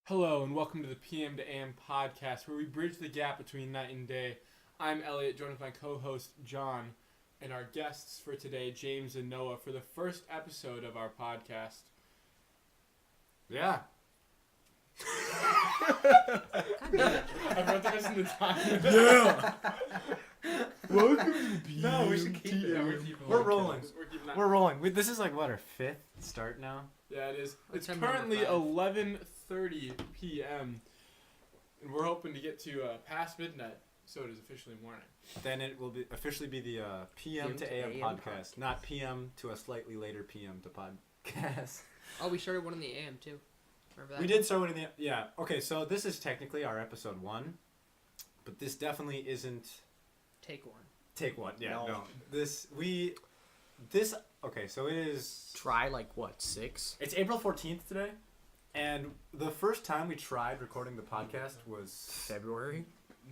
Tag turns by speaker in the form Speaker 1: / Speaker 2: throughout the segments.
Speaker 1: Hello and welcome to the PM to AM podcast, where we bridge the gap between night and day. I'm Elliot, joined with my co-host John, and our guests for today, James and Noah, for the first episode of our podcast. Yeah. I wrote this in the time.
Speaker 2: Yeah.
Speaker 1: Welcome to the PM.
Speaker 2: No, we should keep it. We're rolling. We're rolling. This is like what, our fifth start now?
Speaker 1: Yeah, it is. It's currently 11:30 p.m. and we're hoping to get to past midnight, so it is officially morning.
Speaker 2: Then it will officially be the PM to AM podcast, not PM to a slightly later PM to podcast.
Speaker 3: Oh, we started one in the AM too. Remember that?
Speaker 2: We did start one in the yeah. Okay, so this is technically our episode 1, but this definitely isn't
Speaker 3: Take one.
Speaker 2: take one. Yeah,
Speaker 4: No.
Speaker 2: no. This okay. So it is.
Speaker 4: Try like what, 6?
Speaker 2: It's April 14th today, and the first time we tried recording the podcast was
Speaker 4: February?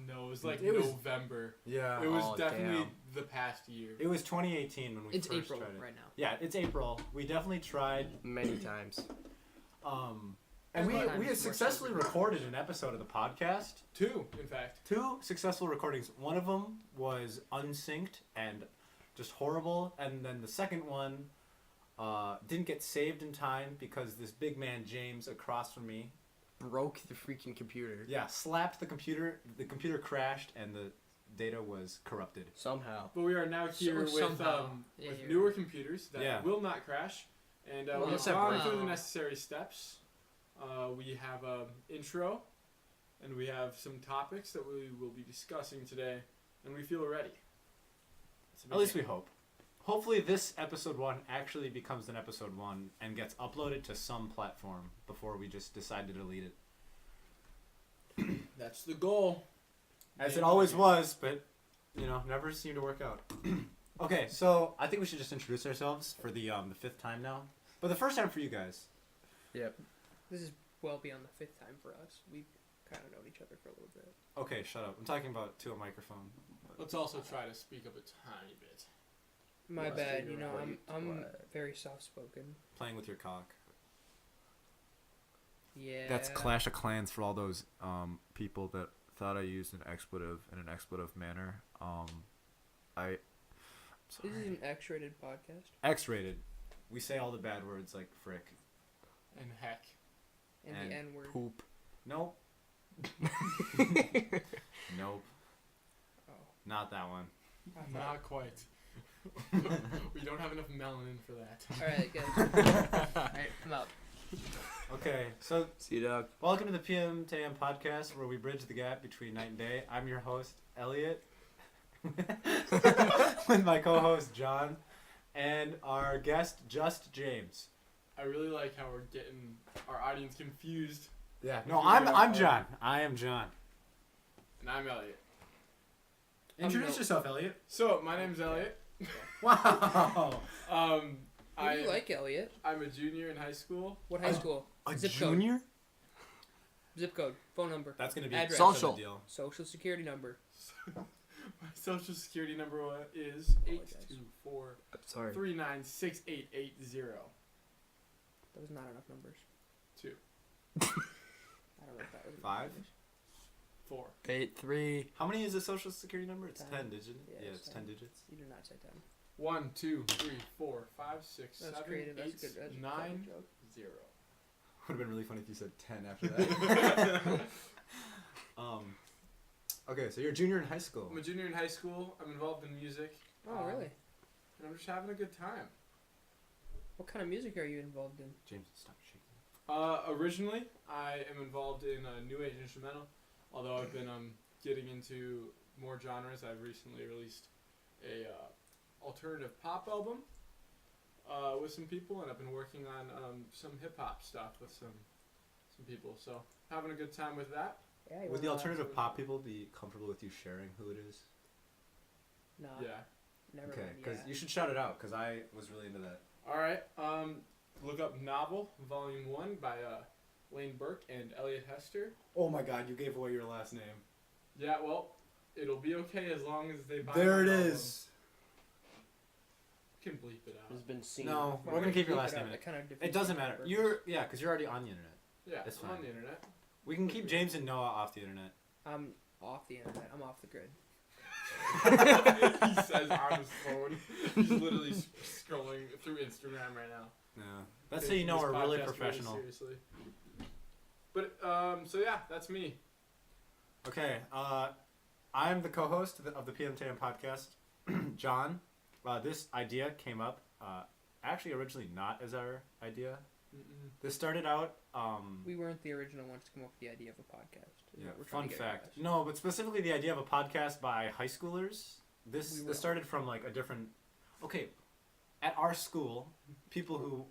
Speaker 1: No, it was like
Speaker 2: It was-
Speaker 1: November.
Speaker 2: yeah.
Speaker 1: It was
Speaker 4: Oh,
Speaker 1: definitely
Speaker 4: damn.
Speaker 1: the past year.
Speaker 2: It was 2018 when we
Speaker 3: It's
Speaker 2: first
Speaker 3: April
Speaker 2: tried it.
Speaker 3: right now.
Speaker 2: Yeah, it's April. We definitely tried.
Speaker 4: Many times.
Speaker 2: And we
Speaker 3: Sometimes
Speaker 2: had
Speaker 3: more
Speaker 2: successfully recorded an episode of the podcast.
Speaker 1: 2, in fact.
Speaker 2: 2 successful recordings. One of them was unsynced and just horrible, and then the second one didn't get saved in time because this big man James across from me,
Speaker 4: Broke the freaking computer.
Speaker 2: yeah, slapped the computer. The computer crashed and the data was corrupted.
Speaker 4: Somehow.
Speaker 1: But we are now here with
Speaker 3: somehow. Yeah, you're
Speaker 1: newer
Speaker 3: right.
Speaker 1: computers that
Speaker 2: Yeah.
Speaker 1: will not crash. And
Speaker 3: Well,
Speaker 1: we've
Speaker 3: that's
Speaker 1: gone
Speaker 3: a-
Speaker 1: through the
Speaker 3: wow.
Speaker 1: necessary steps. We have an intro, and we have some topics that we will be discussing today, and we feel ready.
Speaker 2: At least we hope. Hopefully this episode 1 actually becomes an episode 1 and gets uploaded to some platform before we just decide to delete it.
Speaker 1: That's the goal.
Speaker 2: As it always was, but, never seemed to work out. Okay, so I think we should just introduce ourselves for the 5th time now. But the first time for you guys.
Speaker 4: Yep.
Speaker 3: This is well beyond the 5th time for us. We've kind of known each other for a little bit.
Speaker 2: Okay, shut up. I'm talking about to a microphone.
Speaker 1: Let's also try to speak up a tiny bit.
Speaker 3: My
Speaker 4: Let's
Speaker 3: bad.
Speaker 4: figure
Speaker 3: You know,
Speaker 4: out
Speaker 3: I'm
Speaker 4: what-
Speaker 3: very soft spoken.
Speaker 2: Playing with your cock.
Speaker 3: Yeah.
Speaker 5: That's Clash of Clans for all those people that thought I used an expletive in an expletive manner.
Speaker 3: This is an X-rated podcast.
Speaker 2: X-rated. We say all the bad words like frick.
Speaker 1: And heck.
Speaker 3: And
Speaker 2: And
Speaker 3: the N-word.
Speaker 4: Poop.
Speaker 2: Nope. Nope.
Speaker 3: Oh.
Speaker 2: Not that one.
Speaker 1: Not quite. We don't have enough melanin for that.
Speaker 3: Alright, guys. Alright, I'm out.
Speaker 2: Okay, so
Speaker 4: See you, dog.
Speaker 2: welcome to the PM to AM podcast, where we bridge the gap between night and day. I'm your host, Elliot, with my co-host, John, and our guest, Just James.
Speaker 1: I really like how we're getting our audience confused.
Speaker 2: Yeah. No, I'm John. I am John.
Speaker 1: And I'm Elliot.
Speaker 2: Introduce yourself, Elliot.
Speaker 1: So, my name's Elliot.
Speaker 2: Wow.
Speaker 3: What do you like, Elliot?
Speaker 1: I'm a junior in high school.
Speaker 3: What high school?
Speaker 2: A
Speaker 3: Zip
Speaker 2: junior?
Speaker 3: code. Zip code. Phone number.
Speaker 2: That's gonna be
Speaker 3: Address.
Speaker 2: such a
Speaker 4: Social.
Speaker 2: deal.
Speaker 3: Social security number.
Speaker 1: My social security number is
Speaker 4: Sorry.
Speaker 1: 824-396880.
Speaker 3: That was not enough numbers.
Speaker 1: 2.
Speaker 3: I don't know if that was enough
Speaker 2: 5?
Speaker 3: numbers.
Speaker 1: 4.
Speaker 4: 8, 3.
Speaker 2: How many is a social security number? It's
Speaker 3: 10.
Speaker 2: 10 digits.
Speaker 3: Yeah,
Speaker 2: Yeah,
Speaker 3: it's
Speaker 2: it's
Speaker 3: 10.
Speaker 2: 10 digits.
Speaker 3: You did not say 10.
Speaker 1: 1, 2, 3, 4, 5, 6,
Speaker 3: That's
Speaker 1: 7,
Speaker 3: creative.
Speaker 1: 8,
Speaker 3: That's good. That's a
Speaker 1: 9,
Speaker 3: fucking joke.
Speaker 1: 0.
Speaker 2: Would have been really funny if you said 10 after that. Okay, so you're a junior in high school.
Speaker 1: I'm a junior in high school. I'm involved in music.
Speaker 3: Oh, really?
Speaker 1: And I'm just having a good time.
Speaker 3: What kind of music are you involved in?
Speaker 2: James, stop shaking.
Speaker 1: Originally, I am involved in a new age instrumental. Although I've been getting into more genres. I've recently released a alternative pop album with some people, and I've been working on some hip hop stuff with some people. So having a good time with that.
Speaker 3: Yeah, you
Speaker 2: Would the
Speaker 3: wanna-
Speaker 2: alternative pop people be comfortable with you sharing who it is?
Speaker 3: No.
Speaker 1: Yeah.
Speaker 3: Never
Speaker 2: Okay,
Speaker 3: mind.
Speaker 2: because
Speaker 3: Yeah.
Speaker 2: you should shout it out, because I was really into that.
Speaker 1: All right. Look up Novel Volume 1 by Lane Burke, and Elliot Hester.
Speaker 2: Oh my God, you gave away your last name.
Speaker 1: Yeah, well, it'll be okay as long as they buy
Speaker 2: There it
Speaker 1: my album.
Speaker 2: is.
Speaker 1: You can bleep it
Speaker 4: Has
Speaker 1: out.
Speaker 4: been seen.
Speaker 2: No,
Speaker 3: Well,
Speaker 2: we're gonna keep your
Speaker 3: bleep
Speaker 2: last
Speaker 3: it
Speaker 2: name
Speaker 3: out,
Speaker 2: in
Speaker 3: that
Speaker 2: it.
Speaker 3: kind of defeats
Speaker 2: It doesn't
Speaker 3: the
Speaker 2: matter.
Speaker 3: purpose.
Speaker 2: Because you're already on the internet.
Speaker 1: Yeah,
Speaker 2: It's
Speaker 1: I'm
Speaker 2: fine.
Speaker 1: on the internet.
Speaker 2: We can keep James and Noah off the internet.
Speaker 3: I'm off the internet. I'm off the grid.
Speaker 1: He says on his phone. He's literally scrolling through Instagram right now.
Speaker 2: Yeah. That's how you know
Speaker 1: Taking
Speaker 2: we're
Speaker 1: this
Speaker 2: really
Speaker 1: podcast
Speaker 2: professional.
Speaker 1: seriously. But so yeah, that's me.
Speaker 2: Okay, I'm the co-host of the PMTM podcast, John. This idea came up, actually originally not as our idea. This started out,
Speaker 3: We weren't the original ones to come up with the idea of a podcast. is
Speaker 2: yeah,
Speaker 3: what we're trying
Speaker 2: fun
Speaker 3: to get
Speaker 2: fact.
Speaker 3: across.
Speaker 2: No, but specifically the idea of a podcast by high schoolers. This
Speaker 3: We will.
Speaker 2: this started from like a different. Okay, at our school, people who.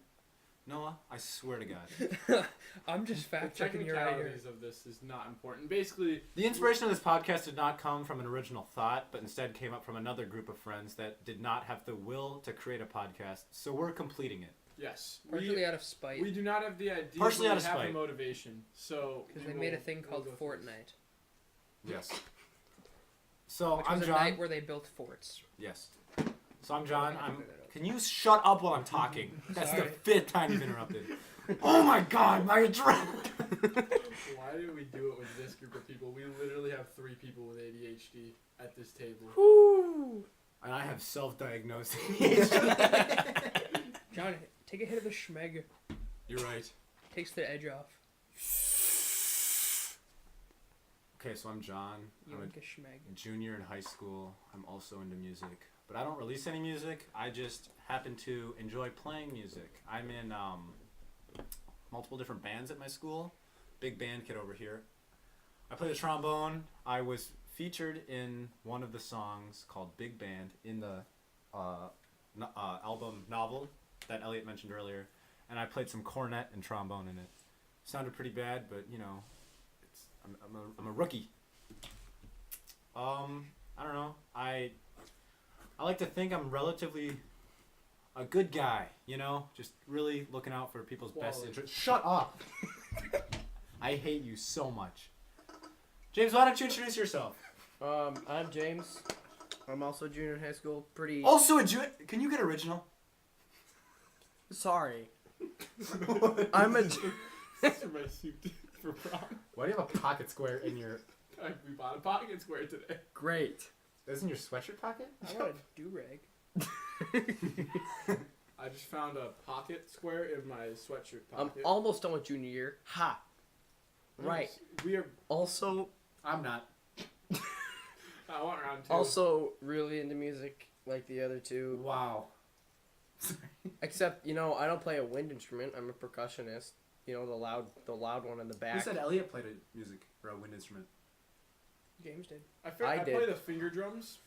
Speaker 2: Noah, I swear to God.
Speaker 3: I'm just
Speaker 1: The
Speaker 3: fact checking your idea.
Speaker 1: technicalities of this is not important. Basically,
Speaker 2: The inspiration of this podcast did not come from an original thought, but instead came up from another group of friends that did not have the will to create a podcast, so we're completing it.
Speaker 1: yes,
Speaker 3: Partially out of spite.
Speaker 1: we do not have the idea.
Speaker 2: Partially
Speaker 1: but
Speaker 2: out
Speaker 1: we
Speaker 2: of
Speaker 1: have
Speaker 2: spite.
Speaker 1: the motivation. So
Speaker 3: Because
Speaker 1: we
Speaker 3: they made a
Speaker 1: will-
Speaker 3: thing
Speaker 1: we'll
Speaker 3: called
Speaker 1: go through this.
Speaker 3: Fortnite.
Speaker 2: Yes. So
Speaker 3: Which
Speaker 2: I'm
Speaker 3: was a
Speaker 2: John.
Speaker 3: night where they built forts.
Speaker 2: Yes. So I'm John.
Speaker 3: I
Speaker 2: I'm.
Speaker 3: figured it out.
Speaker 2: Can you shut up while I'm talking? That's the
Speaker 3: Sorry.
Speaker 2: 5th time you've interrupted. Oh my God, my adrenaline.
Speaker 1: Why do we do it with this group of people? We literally have 3 people with ADHD at this table.
Speaker 3: Woo!
Speaker 2: And I have self-diagnosed.
Speaker 3: John, take a hit of the schmeg.
Speaker 2: You're right.
Speaker 3: Takes the edge off.
Speaker 2: Okay, so I'm John.
Speaker 3: You
Speaker 2: I'm
Speaker 3: like a schmeg.
Speaker 2: a junior in high school. I'm also into music, but I don't release any music. I just happen to enjoy playing music. I'm in multiple different bands at my school. Big band kid over here. I play the trombone. I was featured in one of the songs called Big Band in the album Novel that Elliot mentioned earlier, and I played some cornet and trombone in it. Sounded pretty bad, but you know, I'm a rookie. I don't know. I like to think I'm relatively a good guy, you know? Just really looking out for people's best
Speaker 1: Quality.
Speaker 2: interests. Shut up! I hate you so much. James, why don't you introduce yourself?
Speaker 4: I'm James. I'm also a junior in high school. Pretty.
Speaker 2: Also can you get original?
Speaker 4: Sorry. I'm a.
Speaker 1: For my suit for prom.
Speaker 2: Why do you have a pocket square in your...
Speaker 1: We bought a pocket square today.
Speaker 4: Great.
Speaker 2: That's in your sweatshirt pocket?
Speaker 3: I want a do-rag.
Speaker 1: I just found a pocket square in my sweatshirt
Speaker 4: I'm
Speaker 1: pocket.
Speaker 4: almost done with junior year. Ha. Right.
Speaker 1: We are.
Speaker 4: Also,
Speaker 2: I'm not.
Speaker 1: I want round 2.
Speaker 4: also really into music like the other two.
Speaker 2: Wow.
Speaker 4: Except, I don't play a wind instrument. I'm a percussionist. The loud one in the
Speaker 2: Who
Speaker 4: back.
Speaker 2: said Elliot played a music or a wind instrument?
Speaker 3: James did.
Speaker 1: I
Speaker 4: I
Speaker 1: play
Speaker 4: did.
Speaker 1: the finger drums.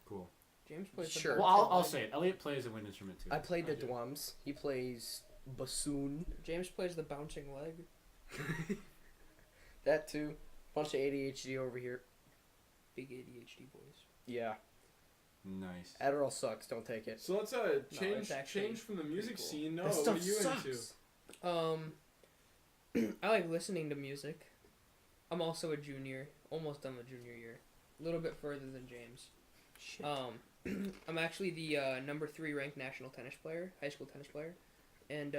Speaker 2: Cool.
Speaker 3: James plays the
Speaker 4: Sure.
Speaker 2: Well,
Speaker 3: bongos.
Speaker 2: I'll say it. Elliot plays a wind instrument too.
Speaker 4: I played the
Speaker 1: I do.
Speaker 4: drums. He plays bassoon.
Speaker 3: James plays the bouncing leg.
Speaker 4: That too. Bunch of ADHD over here.
Speaker 3: Big ADHD boys.
Speaker 4: Yeah.
Speaker 2: Nice.
Speaker 4: Adderall sucks. Don't take it.
Speaker 1: So let's change
Speaker 3: it's actually
Speaker 1: change from the music
Speaker 3: cool.
Speaker 1: scene. No,
Speaker 4: That
Speaker 1: what
Speaker 4: stuff
Speaker 1: are you
Speaker 4: sucks.
Speaker 3: I like listening to music. I'm also a junior, almost done with junior year. A little bit further than James.
Speaker 4: Shit.
Speaker 3: I'm actually the number 3 ranked national tennis player, high school tennis player, and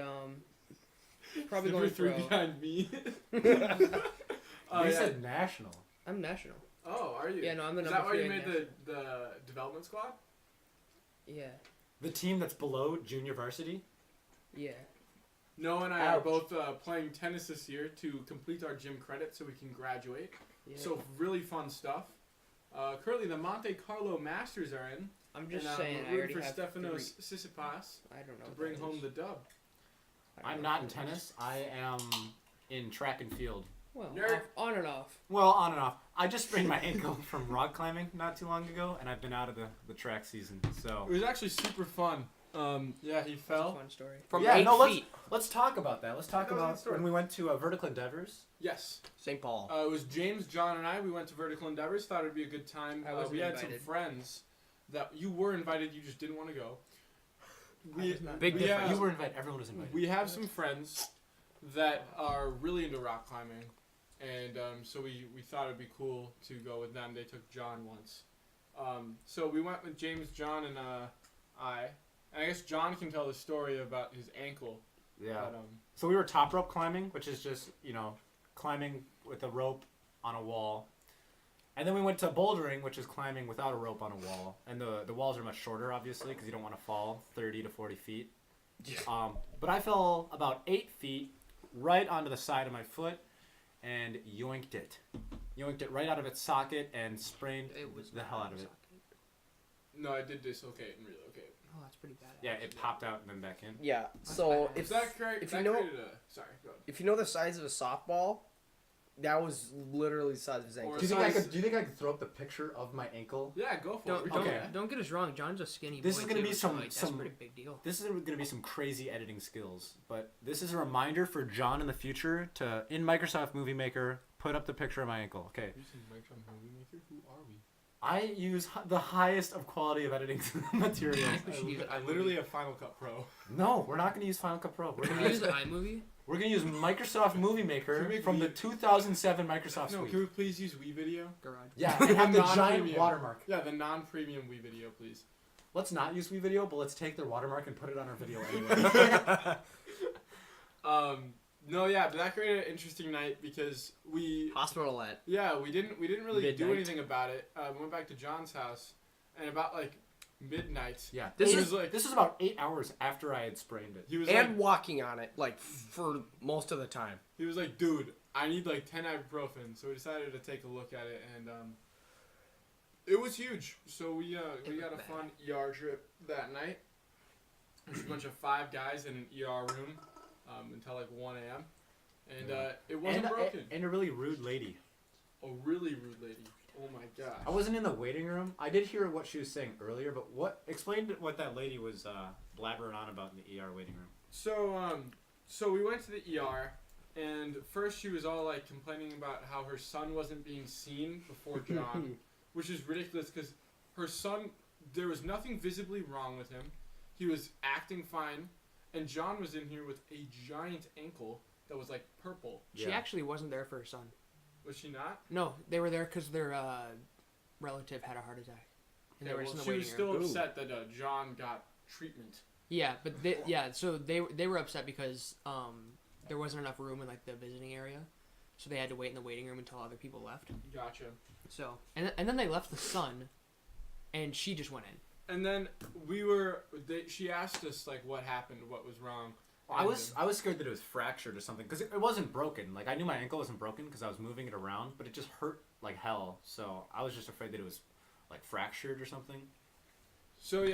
Speaker 3: probably
Speaker 1: Number
Speaker 3: going
Speaker 1: 3
Speaker 3: pro.
Speaker 1: behind me.
Speaker 2: You
Speaker 1: yeah.
Speaker 2: said national.
Speaker 3: I'm national.
Speaker 1: Oh, are you?
Speaker 3: Yeah, no, I'm the
Speaker 1: Is
Speaker 3: number
Speaker 1: that why
Speaker 3: 3
Speaker 1: you
Speaker 3: ranked
Speaker 1: made the development squad?
Speaker 3: Yeah,
Speaker 2: The team that's below junior varsity.
Speaker 3: yeah.
Speaker 1: Noah and I
Speaker 4: Ouch.
Speaker 1: are both playing tennis this year to complete our gym credit so we can graduate.
Speaker 3: Yeah.
Speaker 1: So really fun stuff. Currently, the Monte Carlo Masters are in.
Speaker 3: I'm just
Speaker 1: and
Speaker 3: saying, I
Speaker 1: rooting
Speaker 3: already
Speaker 1: for
Speaker 3: have
Speaker 1: Stefanos
Speaker 3: 3.
Speaker 1: Tsitsipas
Speaker 3: I don't know.
Speaker 1: to
Speaker 3: what
Speaker 1: bring
Speaker 3: that
Speaker 1: home
Speaker 3: is.
Speaker 1: the dub.
Speaker 3: I don't
Speaker 2: I'm
Speaker 3: know
Speaker 2: not in
Speaker 3: what that is.
Speaker 2: tennis. I am in track and field.
Speaker 3: Well,
Speaker 1: Nerd.
Speaker 3: on and off.
Speaker 2: Well, on and off. I just sprained my ankle from rock climbing not too long ago, and I've been out of the track season. So
Speaker 1: It was actually super fun. Yeah, he
Speaker 3: That's a
Speaker 1: fell.
Speaker 3: fun story.
Speaker 4: From
Speaker 2: yeah,
Speaker 4: 8
Speaker 2: no,
Speaker 4: feet.
Speaker 2: let's talk about that. Let's talk
Speaker 1: That was a
Speaker 2: about
Speaker 1: story.
Speaker 2: when we went to Vertical Endeavors.
Speaker 1: Yes.
Speaker 4: St. Paul.
Speaker 1: It was James, John, and I. We went to Vertical Endeavors. Thought it'd be a good time.
Speaker 3: I wasn't
Speaker 1: we had
Speaker 3: invited.
Speaker 1: some friends that you were invited. You just didn't want to go. we
Speaker 3: was not-
Speaker 4: Big
Speaker 1: we
Speaker 4: difference.
Speaker 1: have-
Speaker 2: You were invited. Everyone was invited.
Speaker 1: We have some friends that are really into rock climbing, and so we thought it'd be cool to go with them. They took John once, so we went with James, John, and I. And I guess John can tell the story about his ankle.
Speaker 2: Yeah.
Speaker 1: But,
Speaker 2: So we were top rope climbing, which is just, climbing with a rope on a wall. And then we went to bouldering, which is climbing without a rope on a wall. And the walls are much shorter, obviously, because you don't want to fall 30 to 40 feet. But I fell about 8 feet right onto the side of my foot and yoinked it. Yoinked it right out of its socket and sprained
Speaker 3: It was
Speaker 2: the hell out of it.
Speaker 1: no, I did dislocate and relocate.
Speaker 3: Oh, that's pretty bad.
Speaker 2: Yeah, it popped out and then back in.
Speaker 4: Yeah.
Speaker 3: That's
Speaker 4: So
Speaker 3: bad.
Speaker 4: if
Speaker 1: Is that correct?
Speaker 4: if
Speaker 1: that
Speaker 4: you know-
Speaker 1: created sorry, go ahead.
Speaker 4: if you know the size of a softball, that was literally the size of his ankle.
Speaker 1: Or
Speaker 2: Do you think I could throw up the picture of my ankle?
Speaker 1: Yeah, go for
Speaker 3: Don't
Speaker 1: it.
Speaker 2: Okay.
Speaker 3: don't get us wrong. John's a skinny.
Speaker 2: This
Speaker 3: boy
Speaker 2: is gonna
Speaker 3: too,
Speaker 2: be
Speaker 3: so,
Speaker 2: some-
Speaker 3: like, that's
Speaker 2: some-
Speaker 3: a pretty big deal.
Speaker 2: This is going to be some crazy editing skills, but this is a reminder for John in the future to, in Microsoft Movie Maker, put up the picture of my ankle. Okay.
Speaker 1: Who are we?
Speaker 2: I use the highest of quality of editing materials.
Speaker 3: I think we should use
Speaker 1: I
Speaker 3: iMovie.
Speaker 1: literally have Final Cut Pro.
Speaker 2: No, we're not going to use Final Cut Pro. We're
Speaker 3: Can
Speaker 2: going
Speaker 3: we use
Speaker 2: to
Speaker 3: iMovie?
Speaker 2: Microsoft Movie Maker
Speaker 1: Can we-
Speaker 2: from the 2007 Microsoft
Speaker 1: No,
Speaker 2: Suite.
Speaker 1: can we please use WeVideo?
Speaker 3: Garage.
Speaker 2: Yeah, and have the giant
Speaker 1: Non-premium.
Speaker 2: watermark.
Speaker 1: Yeah, the non-premium WeVideo, please.
Speaker 2: Let's not use WeVideo, but let's take their watermark and put it on our video anyway.
Speaker 1: No, yeah, but that created an interesting night because we
Speaker 4: Hospitalette.
Speaker 1: we didn't really do
Speaker 4: Midnight.
Speaker 1: anything about it. We went back to John's house, and about like midnight,
Speaker 2: Yeah,
Speaker 4: This
Speaker 1: he
Speaker 4: is-
Speaker 1: was like
Speaker 2: this is about 8 hours after I had sprained it.
Speaker 1: he was
Speaker 4: And
Speaker 1: like
Speaker 4: walking on it, like, for most of the time.
Speaker 1: he was like, dude, I need like 10 ibuprofen. So we decided to take a look at it, and it was huge. So we
Speaker 3: was
Speaker 1: got a
Speaker 3: bad.
Speaker 1: fun ER trip that night. There's a bunch of 5 guys in an ER room until like 1 a.m. And it wasn't broken.
Speaker 2: And a really rude lady.
Speaker 1: A really rude lady. Oh my god.
Speaker 2: I wasn't in the waiting room. I did hear what she was saying earlier, but explain what that lady was blabbering on about in the ER waiting room.
Speaker 1: So we went to the ER, and first she was all like complaining about how her son wasn't being seen before John, which is ridiculous because her son, there was nothing visibly wrong with him. He was acting fine, and John was in here with a giant ankle that was like purple.
Speaker 3: She
Speaker 2: Yeah.
Speaker 3: actually wasn't there for her son.
Speaker 1: Was she not?
Speaker 3: No, they were there because their relative had a heart attack, and they were just in the
Speaker 1: she was
Speaker 3: waiting
Speaker 1: still
Speaker 3: room.
Speaker 1: upset that John got treatment.
Speaker 3: Yeah, but so they were upset because there wasn't enough room in like the visiting area, so they had to wait in the waiting room until other people left.
Speaker 1: Gotcha.
Speaker 3: So and then they left the son, and she just went in.
Speaker 1: And then she asked us like what happened, what was wrong.
Speaker 2: I was scared that it was fractured or something because it wasn't broken. Like I knew my ankle wasn't broken because I was moving it around, but it just hurt like hell. So I was just afraid that it was like fractured or something.
Speaker 1: So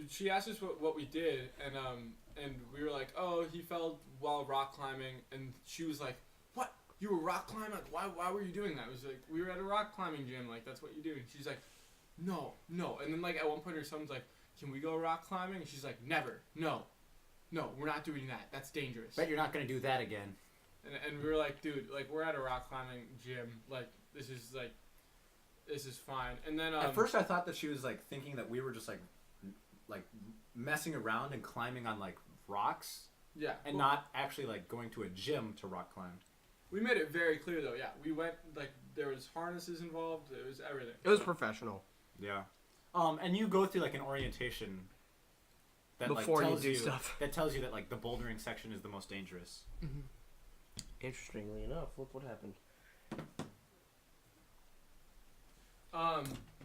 Speaker 1: she asked us what we did, and we were like, oh, he fell while rock climbing, and she was like, what? You were rock climbing? Like, why were you doing that? It was like, we were at a rock climbing gym, like that's what you do. And she's like, no. And then like at one point her son's like, can we go rock climbing? And she's like, never, no, we're not doing that. That's dangerous.
Speaker 2: Bet you're not gonna do that again.
Speaker 1: And we were like, dude, like we're at a rock climbing gym, like this is fine. And then
Speaker 2: At first, I thought that she was like thinking that we were just like messing around and climbing on like rocks,
Speaker 1: yeah,
Speaker 2: and
Speaker 1: well,
Speaker 2: not actually like going to a gym to rock climb.
Speaker 1: we made it very clear though. Yeah, we went like there was harnesses involved. It was everything.
Speaker 4: It was professional.
Speaker 2: Yeah. And you go through like an orientation that
Speaker 4: Before
Speaker 2: like,
Speaker 4: you
Speaker 2: tells
Speaker 4: do stuff.
Speaker 2: That tells you that like the bouldering section is the most dangerous.
Speaker 4: Interestingly enough, look what happened.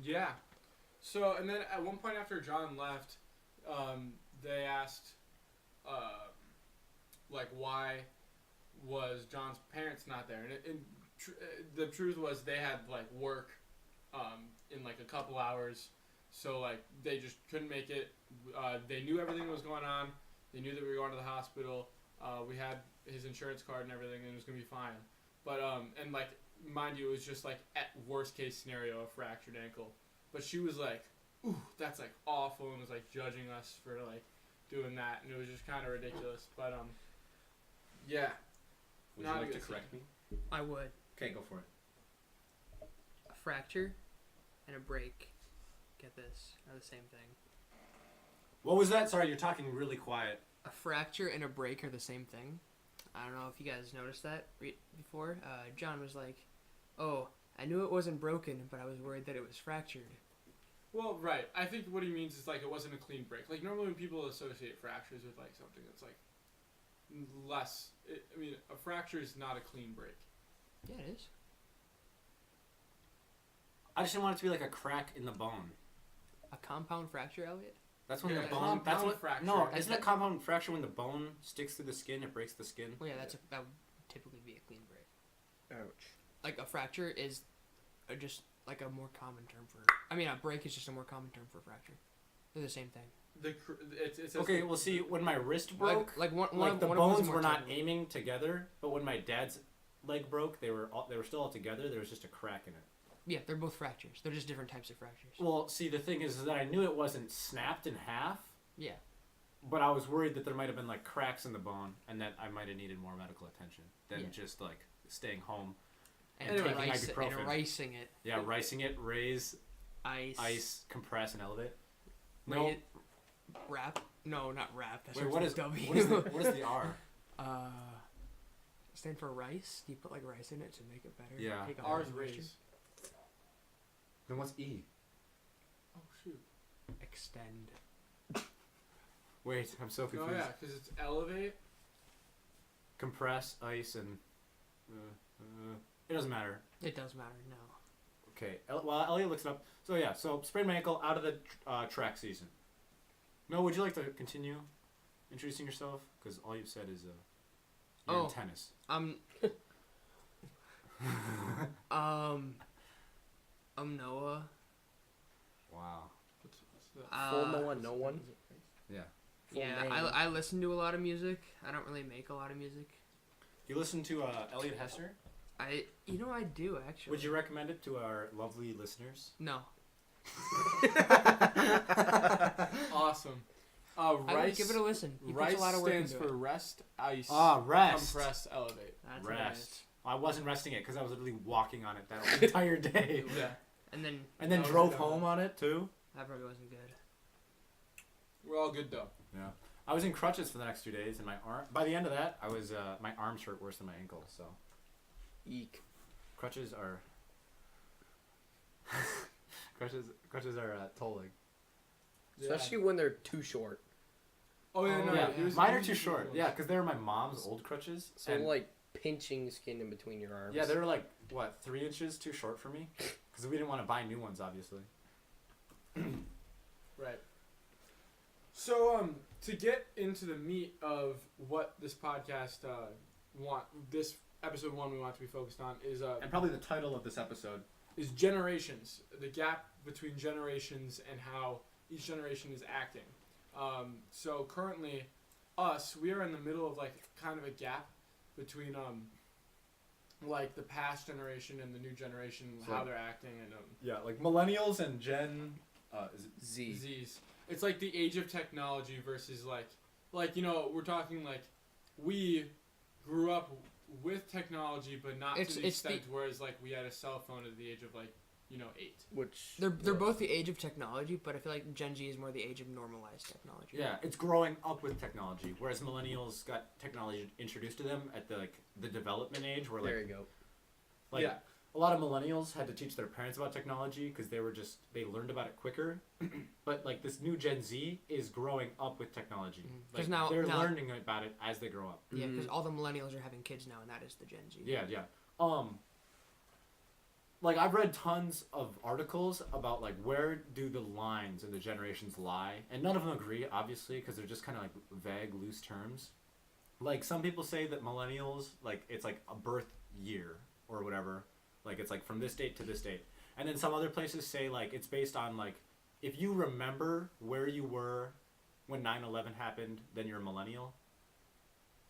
Speaker 1: Yeah. So, and then at one point after John left, they asked, like, why was John's parents not there? And the truth was they had, like, work, in, like, a couple hours. So, like, they just couldn't make it. They knew everything that was going on. They knew that we were going to the hospital. We had his insurance card and everything, and it was going to be fine. But, and, like, mind you, it was just, like, at worst case scenario, a fractured ankle. But she was like, ooh, that's, like, awful, and was, like, judging us for, like, doing that. And it was just kind of ridiculous. But, yeah.
Speaker 2: Would
Speaker 1: Not
Speaker 2: you
Speaker 1: a
Speaker 2: like to
Speaker 1: good
Speaker 2: correct me?
Speaker 3: I would.
Speaker 2: Okay, go for it.
Speaker 3: A fracture and a break, get this, are the same thing.
Speaker 2: What was that? Sorry, you're talking really quiet.
Speaker 3: A fracture and a break are the same thing. I don't know if you guys noticed that before. John was like, "Oh, I knew it wasn't broken, but I was worried that it was fractured."
Speaker 1: Well, right. I think what he means is like it wasn't a clean break. Like normally when people associate fractures with like something that's like less. I mean, a fracture is not a clean break.
Speaker 3: Yeah, it is.
Speaker 2: I just didn't want it to be like a crack in the bone.
Speaker 3: A compound fracture, Elliot?
Speaker 2: That's when
Speaker 1: Yeah,
Speaker 2: the bone.
Speaker 1: compound
Speaker 2: That's what.
Speaker 1: fracture.
Speaker 2: No,
Speaker 3: That's
Speaker 2: isn't a compound fracture when the bone sticks through the skin? It breaks the skin.
Speaker 3: Well, yeah, that would typically be a clean break.
Speaker 4: Ouch.
Speaker 3: Like a fracture is just like a more common term for. I mean, a break is just a more common term for fracture. They're the same thing.
Speaker 1: It's
Speaker 2: Okay, well, see, when my wrist broke,
Speaker 3: Like one
Speaker 2: the
Speaker 3: one of them's
Speaker 2: bones
Speaker 3: more
Speaker 2: were not
Speaker 3: technical.
Speaker 2: aiming together. But when my dad's leg broke, they were still all together. There was just a crack in it.
Speaker 3: Yeah, they're both fractures. They're just different types of fractures.
Speaker 2: Well, see, the thing is that I knew it wasn't snapped in half.
Speaker 3: Yeah.
Speaker 2: But I was worried that there might have been like cracks in the bone, and that I might have needed more medical attention than just like staying home
Speaker 3: And,
Speaker 2: taking
Speaker 3: and
Speaker 2: ibuprofen.
Speaker 3: ricing it.
Speaker 2: Yeah, ricing it, raise,
Speaker 3: Ice.
Speaker 2: compress, and elevate.
Speaker 3: No. Wrap. No, not wrap. That's
Speaker 2: Wait, what is
Speaker 3: W.
Speaker 2: what is the R?
Speaker 3: Stand for rice. Do you put like rice in it to make it better?
Speaker 2: Yeah.
Speaker 3: Take out
Speaker 1: R's
Speaker 3: all the moisture?
Speaker 1: raise.
Speaker 2: Then what's E?
Speaker 1: Oh shoot.
Speaker 3: Extend.
Speaker 2: Wait, I'm so
Speaker 1: Oh
Speaker 2: confused.
Speaker 1: yeah, because it's elevate.
Speaker 2: Compress, ice, and it doesn't matter.
Speaker 3: It does matter. No.
Speaker 2: Okay, while Elliot looks it up. So yeah, so sprained my ankle out of the track season. Mel, would you like to continue introducing yourself? Because all you've said is you're in tennis.
Speaker 3: I'm Noah.
Speaker 2: Wow.
Speaker 1: What's that?
Speaker 4: Full no one, no one.
Speaker 2: Yeah.
Speaker 4: Full
Speaker 3: Yeah,
Speaker 4: name.
Speaker 3: I listen to a lot of music. I don't really make a lot of music.
Speaker 2: You listen to Elliot Hester?
Speaker 3: I do actually.
Speaker 2: Would you recommend it to our lovely listeners?
Speaker 3: No.
Speaker 1: Awesome.
Speaker 3: I would
Speaker 1: Rice.
Speaker 3: give it a listen. He puts
Speaker 1: Rice
Speaker 3: a lot of work
Speaker 1: stands
Speaker 3: into
Speaker 1: for
Speaker 3: it.
Speaker 1: rest, ice,
Speaker 2: Rest.
Speaker 1: compress, elevate.
Speaker 3: That's what it is.
Speaker 2: Rest. I wasn't resting it because I was literally walking on it that entire day.
Speaker 1: Yeah.
Speaker 3: And then
Speaker 2: And then
Speaker 1: That was
Speaker 2: drove
Speaker 1: dumb.
Speaker 2: home on it too.
Speaker 3: that probably wasn't good.
Speaker 1: We're all good though.
Speaker 2: Yeah. I was in crutches for the next 2 days, and my arm. By the end of that, I was my arms hurt worse than my ankle. So,
Speaker 4: Eek.
Speaker 2: crutches are crutches are tolling.
Speaker 4: Especially when they're too short.
Speaker 1: Oh yeah, no.
Speaker 2: yeah,
Speaker 1: he was-
Speaker 2: mine
Speaker 1: he
Speaker 2: are
Speaker 1: was
Speaker 2: too
Speaker 1: using
Speaker 2: short.
Speaker 1: those.
Speaker 2: Yeah, because they were my mom's old crutches.
Speaker 4: So
Speaker 2: and
Speaker 4: like pinching skin in between your arms.
Speaker 2: yeah, they were like what 3 inches too short for me, because we didn't want to buy new ones, obviously.
Speaker 1: Right. So to get into the meat of what this podcast this episode 1 we want to be focused on is
Speaker 2: And probably the title of this episode.
Speaker 1: is generations, the gap between generations and how each generation is acting. So currently, we are in the middle of like kind of a gap between like the past generation and the new generation,
Speaker 2: So-
Speaker 1: how they're acting, and
Speaker 2: Yeah, like millennials and Gen. Is it
Speaker 4: Z.
Speaker 1: Z's. It's like the age of technology versus like you know, we're talking like we grew up with technology, but not to the
Speaker 3: It's
Speaker 1: extent whereas like we had a cell phone at the age of like 8.
Speaker 4: Which
Speaker 3: They're both the age of technology, but I feel like Gen Z is more the age of normalized technology.
Speaker 2: Yeah, it's growing up with technology, whereas millennials got technology introduced to them at the development age, where
Speaker 4: there
Speaker 2: like
Speaker 4: you go.
Speaker 2: like
Speaker 1: Yeah.
Speaker 2: a lot of millennials had to teach their parents about technology because they learned about it quicker. But like this new Gen Z is growing up with technology.
Speaker 3: Mhm. 'Cause
Speaker 2: Like,
Speaker 3: now-
Speaker 2: they're
Speaker 3: now-
Speaker 2: learning about it as they grow up.
Speaker 3: Yeah, because
Speaker 4: Mhm.
Speaker 3: all the millennials are having kids now, and that is the Gen Z.
Speaker 2: Yeah, yeah. Like I've read tons of articles about like where do the lines in the generations lie, and none of them agree, obviously, because they're just kind of like vague, loose terms. Like some people say that millennials, like it's like a birth year or whatever, like it's like from this date to this date, and then some other places say like it's based on like if you remember where you were when 9/11 happened, then you're a millennial.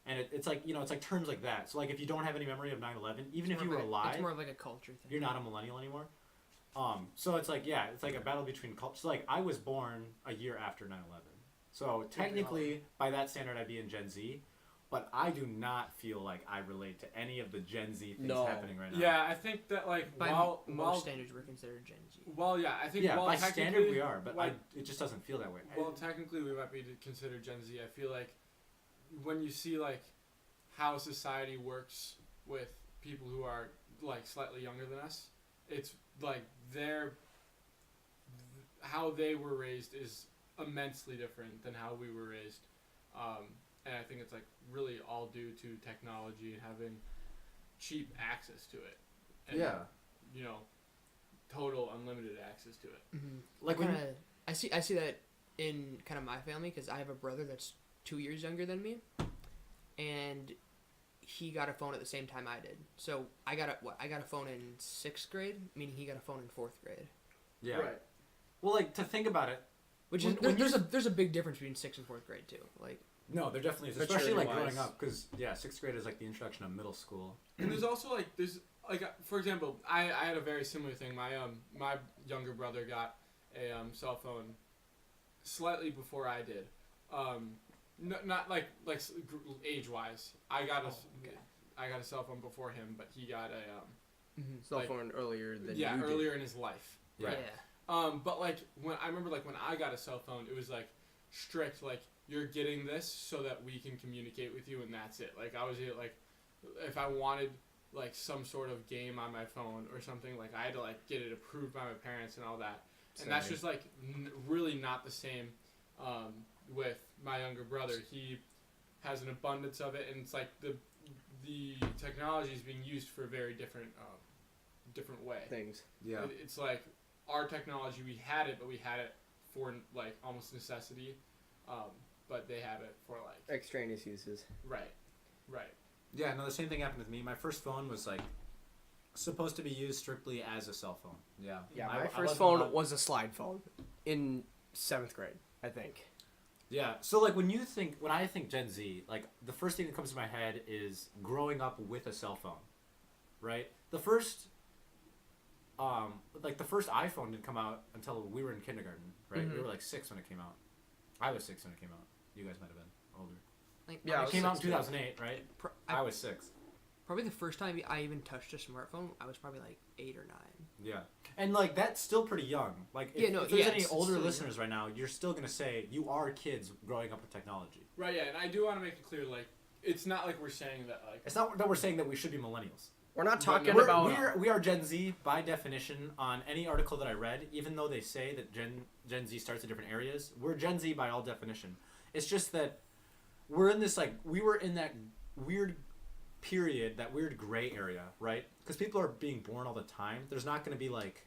Speaker 2: And it's like, you know, it's like terms like that. So, like, if you don't have any memory of 9/11, even if you were alive,
Speaker 3: it's more like a culture thing.
Speaker 2: you're not a millennial anymore. So it's like, yeah, it's like a battle between cultures. So, like, I was born a year after 9/11. So, technically, by that standard, I'd be in Gen Z. but I do not feel like I relate to any of the Gen Z things
Speaker 4: No.
Speaker 2: happening right now.
Speaker 1: Yeah, I think that like
Speaker 3: By
Speaker 1: while
Speaker 3: most standards, we're considered Gen Z.
Speaker 1: I think
Speaker 2: Yeah,
Speaker 1: while
Speaker 2: by standard
Speaker 1: technically-
Speaker 2: we are, but
Speaker 1: while-
Speaker 2: it just doesn't feel that way.
Speaker 1: Well, technically, we might be considered Gen Z. I feel like when you see like how society works with people who are like slightly younger than us, it's like how they were raised is immensely different than how we were raised, and I think it's like really all due to technology and having cheap access to it. And,
Speaker 2: Yeah.
Speaker 1: you know, total unlimited access to it.
Speaker 3: Mm-hmm.
Speaker 2: Like when
Speaker 3: I see that in kind of my family because I have a brother that's 2 years younger than me, and he got a phone at the same time I did. So I got a phone in 6th grade, meaning he got a phone in 4th grade.
Speaker 2: yeah.
Speaker 1: Right.
Speaker 2: Well, like to think about it.
Speaker 3: Which
Speaker 2: When-
Speaker 3: is
Speaker 2: when
Speaker 3: there's a big difference between 6th and 4th grade too. Like
Speaker 2: No, there definitely is, especially like
Speaker 4: Maturity-wise.
Speaker 2: growing up, because 6th grade is like the introduction of middle school.
Speaker 1: And there's also like for example, I had a very similar thing. My younger brother got a cell phone slightly before I did. Not like age wise. I got a cell phone before him, but he got a
Speaker 4: Cell
Speaker 1: like-
Speaker 4: phone earlier than you did.
Speaker 1: earlier in his life.
Speaker 2: Yeah.
Speaker 1: But like when I remember like when I got a cell phone, it was like strict, like you're getting this so that we can communicate with you and that's it. Like I was like if I wanted like some sort of game on my phone or something, like I had to like get it approved by my parents and all that. And that's
Speaker 4: Same.
Speaker 1: just like really not the same with my younger brother. He has an abundance of it, and it's like the technology is being used for a very different way.
Speaker 4: Things.
Speaker 2: Yeah.
Speaker 1: It's like our technology, we had it, but we had it for like almost necessity, but they have it for like
Speaker 4: Extraneous uses.
Speaker 1: right.
Speaker 2: Yeah, no, the same thing happened with me. My first phone was like supposed to be used strictly as a cell phone. Yeah.
Speaker 4: Yeah,
Speaker 2: I
Speaker 4: my
Speaker 2: wasn't
Speaker 4: first phone
Speaker 2: allowed-
Speaker 4: was a slide phone in 7th grade, I think.
Speaker 2: Yeah. So like when I think Gen Z, like the first thing that comes to my head is growing up with a cell phone, right? The first iPhone didn't come out until we were in kindergarten, right? We
Speaker 3: Mhm.
Speaker 2: were like 6 when it came out. I was 6 when it came out. You guys might have been older.
Speaker 3: Like,
Speaker 4: Yeah, I
Speaker 2: It
Speaker 4: was
Speaker 2: came out in
Speaker 4: 6 too.
Speaker 2: 2008, right? I was 6.
Speaker 3: Probably the first time I even touched a smartphone, I was probably like 8 or 9.
Speaker 2: Yeah. And like that's still pretty young. Like if,
Speaker 3: Yeah, no,
Speaker 2: if there's
Speaker 3: yeah,
Speaker 2: any
Speaker 3: it's
Speaker 2: older
Speaker 3: still
Speaker 2: listeners right now, you're still gonna say you are kids growing up with technology.
Speaker 1: Right, yeah, and I do want to make it clear, like, it's not like we're saying that, like,
Speaker 2: It's not that we're saying that we should be millennials.
Speaker 4: We're not talking
Speaker 1: We're-
Speaker 4: about.
Speaker 2: We are Gen Z by definition on any article that I read, even though they say that Gen Z starts in different areas. We're Gen Z by all definition. It's just that we're in this we were in that weird period, that weird gray area, right? Because people are being born all the time. There's not going to be like,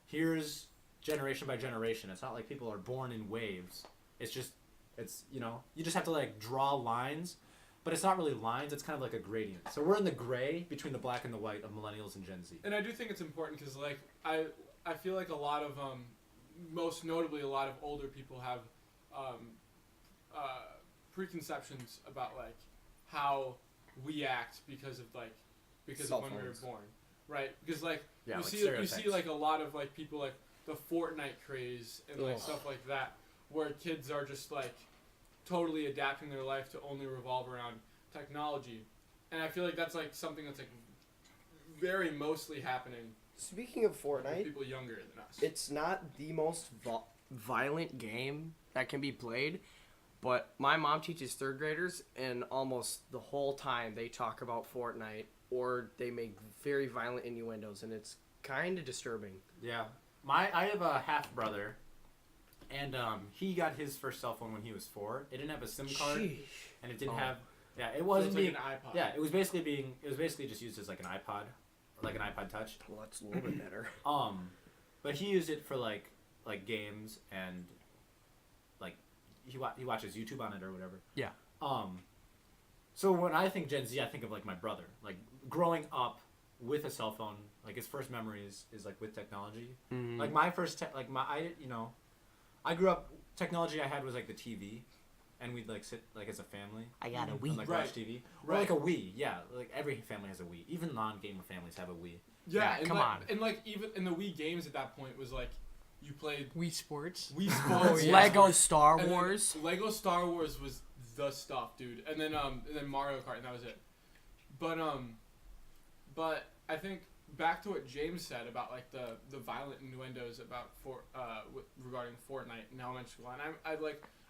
Speaker 2: here's generation by generation. It's not like people are born in waves. It's you just have to like draw lines. But it's not really lines, it's kind of like a gradient. So we're in the gray between the black and the white of millennials and Gen Z.
Speaker 1: and I do think it's important because, like, I feel like a lot of, most notably, a lot of older people have preconceptions about, like, how we act because of
Speaker 4: Cell
Speaker 1: when we were
Speaker 4: phones.
Speaker 1: born, right? Because, like,
Speaker 2: Yeah,
Speaker 1: you
Speaker 2: like
Speaker 1: see
Speaker 2: stereotypes.
Speaker 1: like a lot of, like, people, like, the Fortnite craze and, like,
Speaker 4: Ugh.
Speaker 1: stuff like that, where kids are just, like, totally adapting their life to only revolve around technology. And I feel like that's like something that's like very mostly happening
Speaker 4: Speaking of
Speaker 1: with
Speaker 4: Fortnite,
Speaker 1: people younger than us.
Speaker 4: it's not the most violent game that can be played, but my mom teaches 3rd graders, and almost the whole time they talk about Fortnite or they make very violent innuendos, and it's kind of disturbing.
Speaker 2: Yeah. I have a half brother, and he got his first cell phone when he was 4. It didn't have a SIM card,
Speaker 4: Sheesh.
Speaker 2: and it didn't
Speaker 4: Oh.
Speaker 2: have. Yeah, it
Speaker 1: So
Speaker 2: wasn't
Speaker 1: it's
Speaker 2: being.
Speaker 1: like an iPod.
Speaker 2: Yeah, it was basically just used as like an iPod, or like an iPod Touch.
Speaker 4: Well, that's a little bit better.
Speaker 2: But he used it for like games and like he watches YouTube on it or whatever.
Speaker 4: Yeah.
Speaker 2: So when I think Gen Z, I think of like my brother, like growing up with a cell phone. Like his first memories is like with technology.
Speaker 4: Mm.
Speaker 2: Like my first I grew up. Technology I had was like the TV, and we'd like sit like as a family.
Speaker 4: I got a
Speaker 2: And,
Speaker 4: Wii.
Speaker 2: like
Speaker 1: Right.
Speaker 2: watch TV. Or
Speaker 1: Right.
Speaker 2: like a Wii, yeah. Like every family has a Wii. Even non-gamer families have a Wii.
Speaker 1: Yeah,
Speaker 4: Yeah,
Speaker 1: and
Speaker 4: come
Speaker 1: like,
Speaker 4: on.
Speaker 1: And like even in the Wii games at that point was like you played
Speaker 3: Wii Sports.
Speaker 1: Wii
Speaker 2: Oh,
Speaker 1: Sports,
Speaker 2: yeah.
Speaker 4: Lego Star
Speaker 1: and then
Speaker 4: Wars.
Speaker 1: Lego Star Wars was the stuff, dude. And then Mario Kart, and that was it. But I think back to what James said about like the violent innuendos about regarding Fortnite in elementary school, and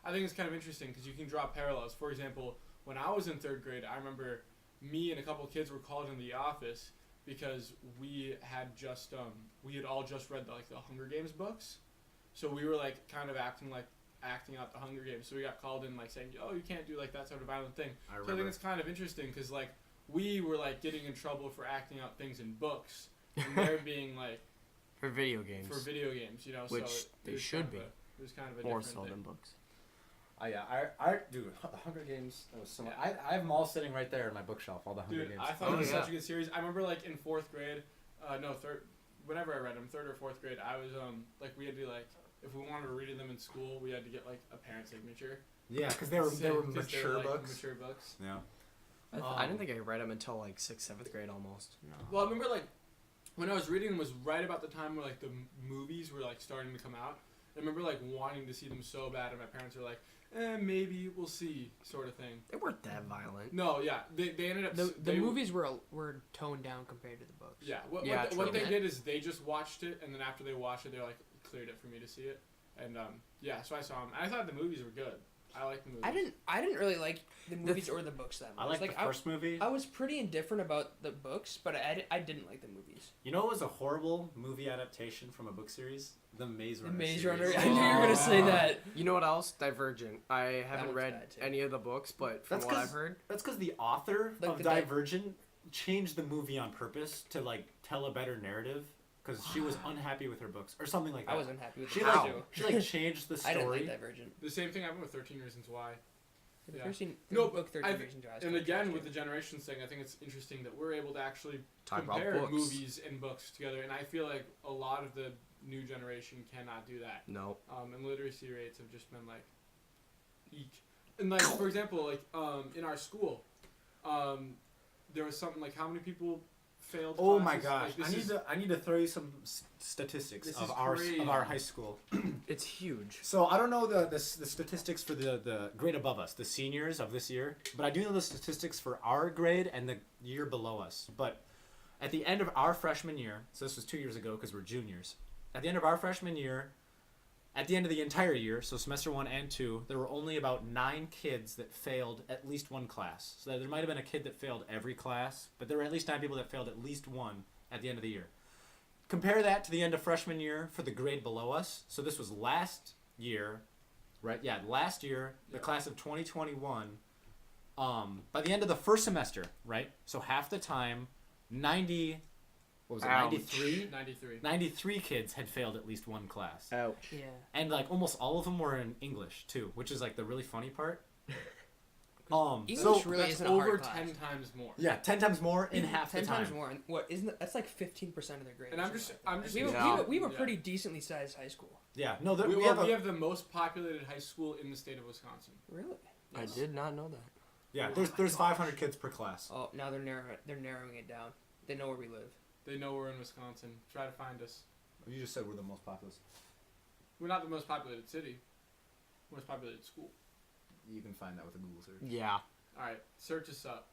Speaker 1: I think it's kind of interesting because you can draw parallels. For example, when I was in 3rd grade, I remember me and a couple of kids were called in the office because we had all just read the Hunger Games books, so we were like kind of acting out the Hunger Games. So we got called in like saying, "Oh, you can't do like that sort of violent thing." So I think it's kind of interesting because like we were like getting in trouble for acting out things in books, and they're being like
Speaker 4: For video games.
Speaker 1: you know.
Speaker 4: Which
Speaker 1: so
Speaker 4: they should be.
Speaker 1: It was kind of a
Speaker 4: More
Speaker 1: different
Speaker 4: so
Speaker 1: thing.
Speaker 4: than books.
Speaker 2: Yeah, I dude, the Hunger Games. That was so much. I have them all sitting right there in my bookshelf. All the Hunger
Speaker 1: Dude,
Speaker 2: Games.
Speaker 1: I thought it was
Speaker 4: yeah.
Speaker 1: such a good series. I remember like in 4th grade, whenever I read them, 3rd or 4th grade, I was like we had to like if we wanted to read them in school, we had to get like a parent signature.
Speaker 2: Yeah, because they were
Speaker 1: 'Cause
Speaker 2: mature
Speaker 1: like,
Speaker 2: books.
Speaker 1: Mature books.
Speaker 5: Yeah.
Speaker 4: I didn't think I read them until like 6th, 7th grade almost.
Speaker 3: No.
Speaker 1: Well, I remember like when I was reading them was right about the time where like the movies were like starting to come out. I remember like wanting to see them so bad, and my parents were like, maybe we'll see, sort of thing.
Speaker 4: They weren't that violent.
Speaker 1: No, yeah, they ended up.
Speaker 3: The movies were toned down compared to the books.
Speaker 1: Yeah, what
Speaker 4: true.
Speaker 1: they did is they just watched it, and then after they watched it, they like cleared it for me to see it, and yeah, so I saw them. I thought the movies were good. I liked the movies.
Speaker 3: I didn't really like the movies or the books that much.
Speaker 2: I like the first movie.
Speaker 3: I was pretty indifferent about the books, but I didn't like the movies.
Speaker 2: You know what was a horrible movie adaptation from a book series? The Maze Runner.
Speaker 3: The Maze
Speaker 2: series.
Speaker 3: Runner. I knew you were gonna say that.
Speaker 4: You know what else? Divergent. I haven't
Speaker 3: one's
Speaker 4: read
Speaker 3: bad, too.
Speaker 4: any of the books, but from
Speaker 2: That's
Speaker 4: what
Speaker 2: 'cause-
Speaker 4: I've heard,
Speaker 2: That's because the author
Speaker 3: Like
Speaker 2: of
Speaker 3: the
Speaker 2: Divergent changed the movie on purpose to like tell a better narrative because she was unhappy with her books or something like that.
Speaker 3: I was unhappy with
Speaker 2: She
Speaker 3: the
Speaker 2: like
Speaker 3: too.
Speaker 2: she like changed the
Speaker 3: I didn't
Speaker 2: story.
Speaker 3: like Divergent.
Speaker 1: The same thing happened with 13 Reasons Why.
Speaker 3: The
Speaker 1: Yeah.
Speaker 3: first scene,
Speaker 1: No,
Speaker 3: book
Speaker 1: but
Speaker 3: 13 Reasons Why.
Speaker 1: And again, with the generations thing, I think it's interesting that we're able to actually
Speaker 4: talk about
Speaker 1: compare
Speaker 4: books.
Speaker 1: movies and books together, and I feel like a lot of the new generation cannot do that.
Speaker 4: No.
Speaker 1: And literacy rates have just been like, eek. And like for example, like in our school, there was something like how many people failed.
Speaker 2: Oh my
Speaker 1: classes?
Speaker 2: gosh!
Speaker 1: Like,
Speaker 2: I need to throw you some statistics
Speaker 1: This
Speaker 2: of
Speaker 1: is
Speaker 2: of
Speaker 1: crazy.
Speaker 2: our high school.
Speaker 4: It's huge.
Speaker 2: So I don't know the statistics for the grade above us, the seniors of this year, but I do know the statistics for our grade and the year below us. But at the end of our freshman year, so this was 2 years ago because we're juniors. At the end of our freshman year, at the end of the entire year, so semester 1 and 2, there were only about 9 kids that failed at least one class. So there might have been a kid that failed every class, but there were at least 9 people that failed at least one at the end of the year. Compare that to the end of freshman year for the grade below us. So this was last year, right? Yeah, last year, the class of 2021. By the end of the first semester, right? So half the time, 90, what was it,
Speaker 4: Ouch.
Speaker 2: 93?
Speaker 1: 93.
Speaker 2: 93 kids had failed at least one class.
Speaker 4: Ouch.
Speaker 3: Yeah.
Speaker 2: And like almost all of them were in English too, which is like the really funny part.
Speaker 3: English
Speaker 2: so
Speaker 3: really
Speaker 1: That's
Speaker 3: isn't a
Speaker 1: over
Speaker 3: hard class.
Speaker 1: 10 times more.
Speaker 2: yeah, 10 times more in half the
Speaker 3: 10
Speaker 2: time.
Speaker 3: times more. And what isn't that, that's like 15% of their grade.
Speaker 1: And
Speaker 3: or
Speaker 1: I'm
Speaker 3: something
Speaker 1: just-
Speaker 3: like that.
Speaker 1: I'm just-
Speaker 3: we were,
Speaker 4: Yeah.
Speaker 3: we were
Speaker 1: Yeah.
Speaker 3: pretty decently sized high school.
Speaker 2: Yeah, no,
Speaker 1: We
Speaker 2: have
Speaker 1: have the most populated high school in the state of Wisconsin.
Speaker 3: Really?
Speaker 4: I did not know that.
Speaker 2: yeah. There's 500 kids per class.
Speaker 3: Oh, now they're narrowing it down. They know where we live.
Speaker 1: They know we're in Wisconsin. Try to find us.
Speaker 2: You just said we're the most populous.
Speaker 1: We're not the most populated city. Most populated school.
Speaker 2: You can find that with a Google search.
Speaker 4: Yeah.
Speaker 1: All right, search us up.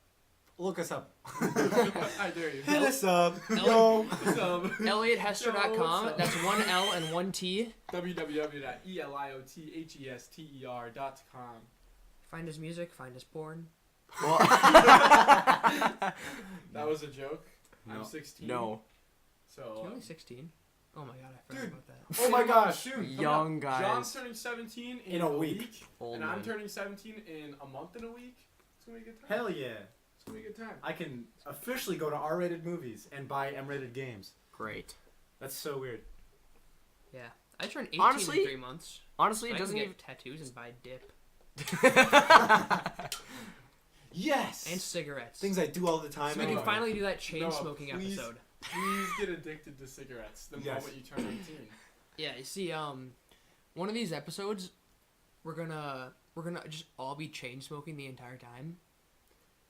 Speaker 2: Look us up.
Speaker 1: I dare you.
Speaker 2: Hit us up.
Speaker 3: Ellen-
Speaker 2: Yo.
Speaker 1: So,
Speaker 3: ElliottHester.com.
Speaker 1: So-
Speaker 3: That's one L and one T.
Speaker 1: www.eliothester.com.
Speaker 3: Find his music. Find his porn.
Speaker 4: Well,
Speaker 1: That was a joke.
Speaker 2: No.
Speaker 1: I'm 16.
Speaker 4: no.
Speaker 3: You're
Speaker 1: So.
Speaker 3: only 16. Oh my god, I forgot
Speaker 1: Dude.
Speaker 3: about that.
Speaker 2: Oh my gosh.
Speaker 1: Soon. coming
Speaker 4: Young
Speaker 1: up.
Speaker 4: guys.
Speaker 1: John's turning 17 in
Speaker 2: In a week.
Speaker 4: Old
Speaker 1: And I'm
Speaker 4: man.
Speaker 1: turning 17 in a month and a week. It's going to be a good time.
Speaker 2: Hell yeah.
Speaker 1: It's going to be a good time.
Speaker 2: I can officially go to R-rated movies and buy M-rated games.
Speaker 4: Great.
Speaker 2: That's so weird.
Speaker 3: Yeah. I turned 18
Speaker 4: Honestly,
Speaker 3: in 3 months.
Speaker 4: Honestly,
Speaker 3: I
Speaker 4: it
Speaker 3: can
Speaker 4: doesn't
Speaker 3: get
Speaker 4: even.
Speaker 3: tattoos and buy dip.
Speaker 2: Yes.
Speaker 3: And cigarettes.
Speaker 2: Things I do all the time.
Speaker 3: So we can
Speaker 2: anyway.
Speaker 3: finally do that chain
Speaker 1: Noah,
Speaker 3: smoking
Speaker 1: please.
Speaker 3: episode.
Speaker 1: Please get addicted to cigarettes the
Speaker 2: Yes.
Speaker 1: moment you turn 18.
Speaker 3: Yeah, you see, one of these episodes, we're gonna just all be chain smoking the entire time.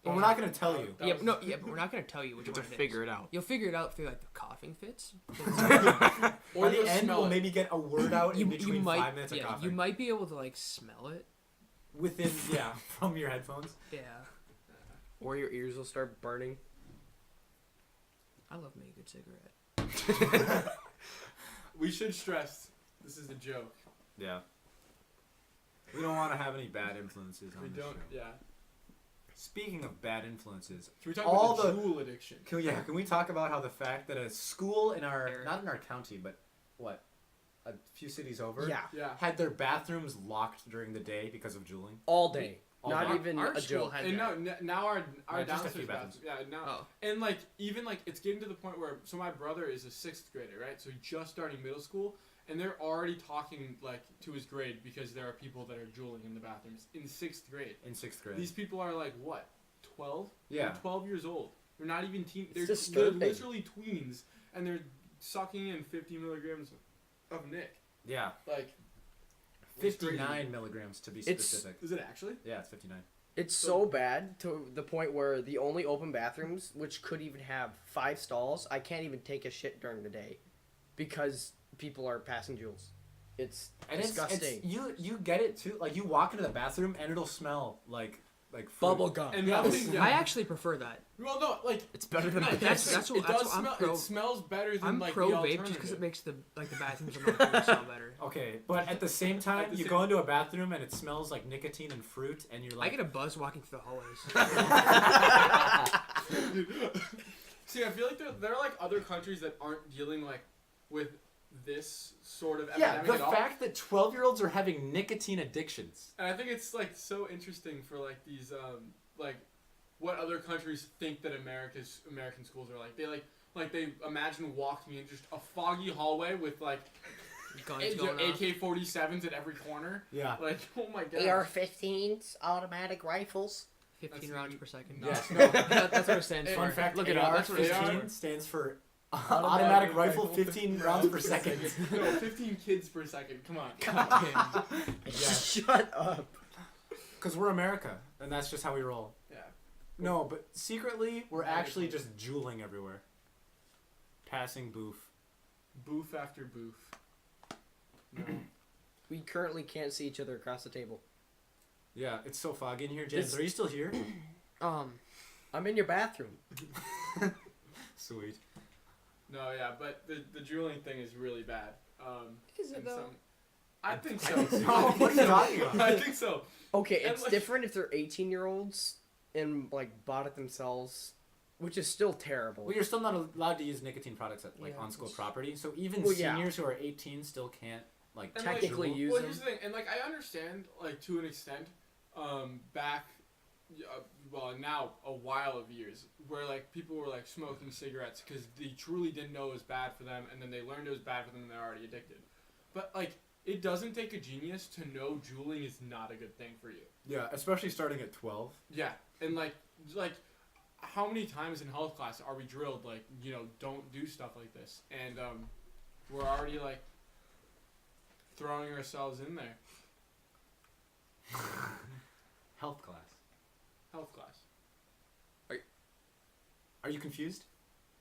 Speaker 2: But we're not gonna tell you.
Speaker 1: That
Speaker 3: Yeah,
Speaker 1: was-
Speaker 3: but we're not gonna tell you which
Speaker 4: You
Speaker 3: one
Speaker 4: have to
Speaker 3: it
Speaker 4: figure
Speaker 3: is.
Speaker 4: it out.
Speaker 3: You'll figure it out through like the coughing fits.
Speaker 2: By
Speaker 1: Or
Speaker 2: the
Speaker 1: you'll
Speaker 2: end,
Speaker 1: smell
Speaker 2: we'll
Speaker 1: it.
Speaker 2: maybe get a word out in between
Speaker 3: might,
Speaker 2: 5 minutes of
Speaker 3: yeah,
Speaker 2: coughing.
Speaker 3: you might be able to like smell it,
Speaker 2: within from your headphones.
Speaker 3: Yeah.
Speaker 4: Or your ears will start burning.
Speaker 3: I love me a good cigarette.
Speaker 1: We should stress this is a joke.
Speaker 2: Yeah. We don't want to have any bad influences on
Speaker 1: We
Speaker 2: this
Speaker 1: don't.
Speaker 2: show.
Speaker 1: Yeah.
Speaker 2: Speaking of bad influences,
Speaker 1: Can we talk
Speaker 2: All
Speaker 1: about the
Speaker 2: the-
Speaker 1: jewel addiction?
Speaker 2: can we talk about how the fact that a school in our
Speaker 3: Eric.
Speaker 2: not in our county, but a few cities over,
Speaker 4: Yeah.
Speaker 1: Yeah.
Speaker 2: had their bathrooms locked during the day because of juuling.
Speaker 4: All day.
Speaker 2: All
Speaker 4: Not
Speaker 2: day.
Speaker 4: even
Speaker 3: Our
Speaker 4: a
Speaker 3: school
Speaker 4: joke.
Speaker 3: had
Speaker 1: And
Speaker 3: that.
Speaker 1: now our
Speaker 2: Yeah, just a few
Speaker 1: downstairs bathroom. Yeah. Now.
Speaker 3: Oh.
Speaker 1: And like even like it's getting to the point where my brother is a 6th grader, right? So he's just starting middle school, and they're already talking like to his grade because there are people that are juuling in the bathrooms in 6th grade.
Speaker 2: In 6th grade.
Speaker 1: These people are like what, 12?
Speaker 2: Yeah.
Speaker 1: They're 12 years old. They're not even teen.
Speaker 4: It's
Speaker 1: They're
Speaker 4: disturbing.
Speaker 1: literally tweens, and they're sucking in 50 milligrams of Nick.
Speaker 2: Yeah.
Speaker 1: Like. it's crazy.
Speaker 2: 59 milligrams to be
Speaker 4: It's-
Speaker 2: specific.
Speaker 1: Is it actually?
Speaker 2: Yeah, it's 59.
Speaker 4: It's so bad to the point where the only open bathrooms, which could even have 5 stalls, I can't even take a shit during the day because people are passing joules. It's
Speaker 2: And
Speaker 4: disgusting.
Speaker 2: you get it too. Like you walk into the bathroom and it'll smell like fruit.
Speaker 4: Bubble gum.
Speaker 1: And
Speaker 2: Yeah.
Speaker 1: the thing, yeah.
Speaker 3: I actually prefer that.
Speaker 1: Well, no, like
Speaker 4: It's better than
Speaker 1: no,
Speaker 4: piss.
Speaker 3: that's what-
Speaker 1: it does
Speaker 3: I'm
Speaker 1: smell.
Speaker 3: pro-
Speaker 1: It smells better than
Speaker 3: I'm
Speaker 1: like
Speaker 3: pro
Speaker 1: the
Speaker 3: vape
Speaker 1: alternative.
Speaker 3: just because it makes the bathrooms in my room smell better.
Speaker 2: Okay, but at the same time,
Speaker 1: At the
Speaker 2: you
Speaker 1: same-
Speaker 2: go into a bathroom and it smells like nicotine and fruit, and you're
Speaker 3: I
Speaker 2: like,
Speaker 3: get a buzz walking through the hallways.
Speaker 1: See, I feel like there are like other countries that aren't dealing like with this sort of
Speaker 2: yeah,
Speaker 1: epidemic
Speaker 2: the
Speaker 1: at all.
Speaker 2: fact that 12-year-olds are having nicotine addictions.
Speaker 1: And I think it's like so interesting for like these like what other countries think that American schools are like. They imagine walking in just a foggy hallway with like
Speaker 3: Guns going off.
Speaker 1: AK-47s at every corner.
Speaker 2: Yeah.
Speaker 1: Like, oh my god.
Speaker 4: AR-15s, automatic rifles.
Speaker 3: 15
Speaker 1: That's
Speaker 3: rounds
Speaker 1: n-
Speaker 3: per second.
Speaker 1: no.
Speaker 2: Yes.
Speaker 3: That's what it stands
Speaker 1: Hey,
Speaker 3: for.
Speaker 2: Fun fact,
Speaker 3: Look it up. That's what it stands for.
Speaker 2: AR-15 stands for automatic rifle, 15 rounds per second.
Speaker 1: No, 15 kids per second. Come on.
Speaker 2: Yeah.
Speaker 4: Shut up.
Speaker 2: Because we're America, and that's just how we roll.
Speaker 1: Yeah.
Speaker 2: No, but secretly, we're
Speaker 1: Very
Speaker 2: actually
Speaker 1: close.
Speaker 2: just juuling everywhere. Passing boof.
Speaker 1: Boof after boof. No.
Speaker 4: We currently can't see each other across the table.
Speaker 2: Yeah, it's so foggy in here. James,
Speaker 4: It's-
Speaker 2: are you still here?
Speaker 4: I'm in your bathroom.
Speaker 2: Sweet.
Speaker 1: No, yeah, but the drooling thing is really bad.
Speaker 3: Is it
Speaker 1: and
Speaker 3: though?
Speaker 1: I think so.
Speaker 2: No, what are you talking about?
Speaker 1: I think so.
Speaker 4: Okay,
Speaker 1: And,
Speaker 4: it's
Speaker 1: like-
Speaker 4: different if they're 18-year-olds and like bought it themselves, which is still terrible.
Speaker 2: Well, you're still not allowed to use nicotine products at
Speaker 3: Yeah,
Speaker 2: on school
Speaker 3: it's-
Speaker 2: property, so even
Speaker 4: Well, yeah.
Speaker 2: seniors who are 18 still can't like
Speaker 1: And, like,
Speaker 4: Technically
Speaker 2: jewel.
Speaker 4: use
Speaker 1: Well,
Speaker 4: them.
Speaker 1: here's the thing, and like I understand, like to an extent, back, well now a while of years, where like people were like smoking cigarettes because they truly didn't know it was bad for them, and then they learned it was bad for them, and they're already addicted. But like, it doesn't take a genius to know juuling is not a good thing for you.
Speaker 2: Yeah, especially starting at 12.
Speaker 1: Yeah, and like, how many times in health class are we drilled like, don't do stuff like this, and we're already like throwing ourselves in there.
Speaker 2: Health class.
Speaker 1: Health class.
Speaker 2: Are you confused?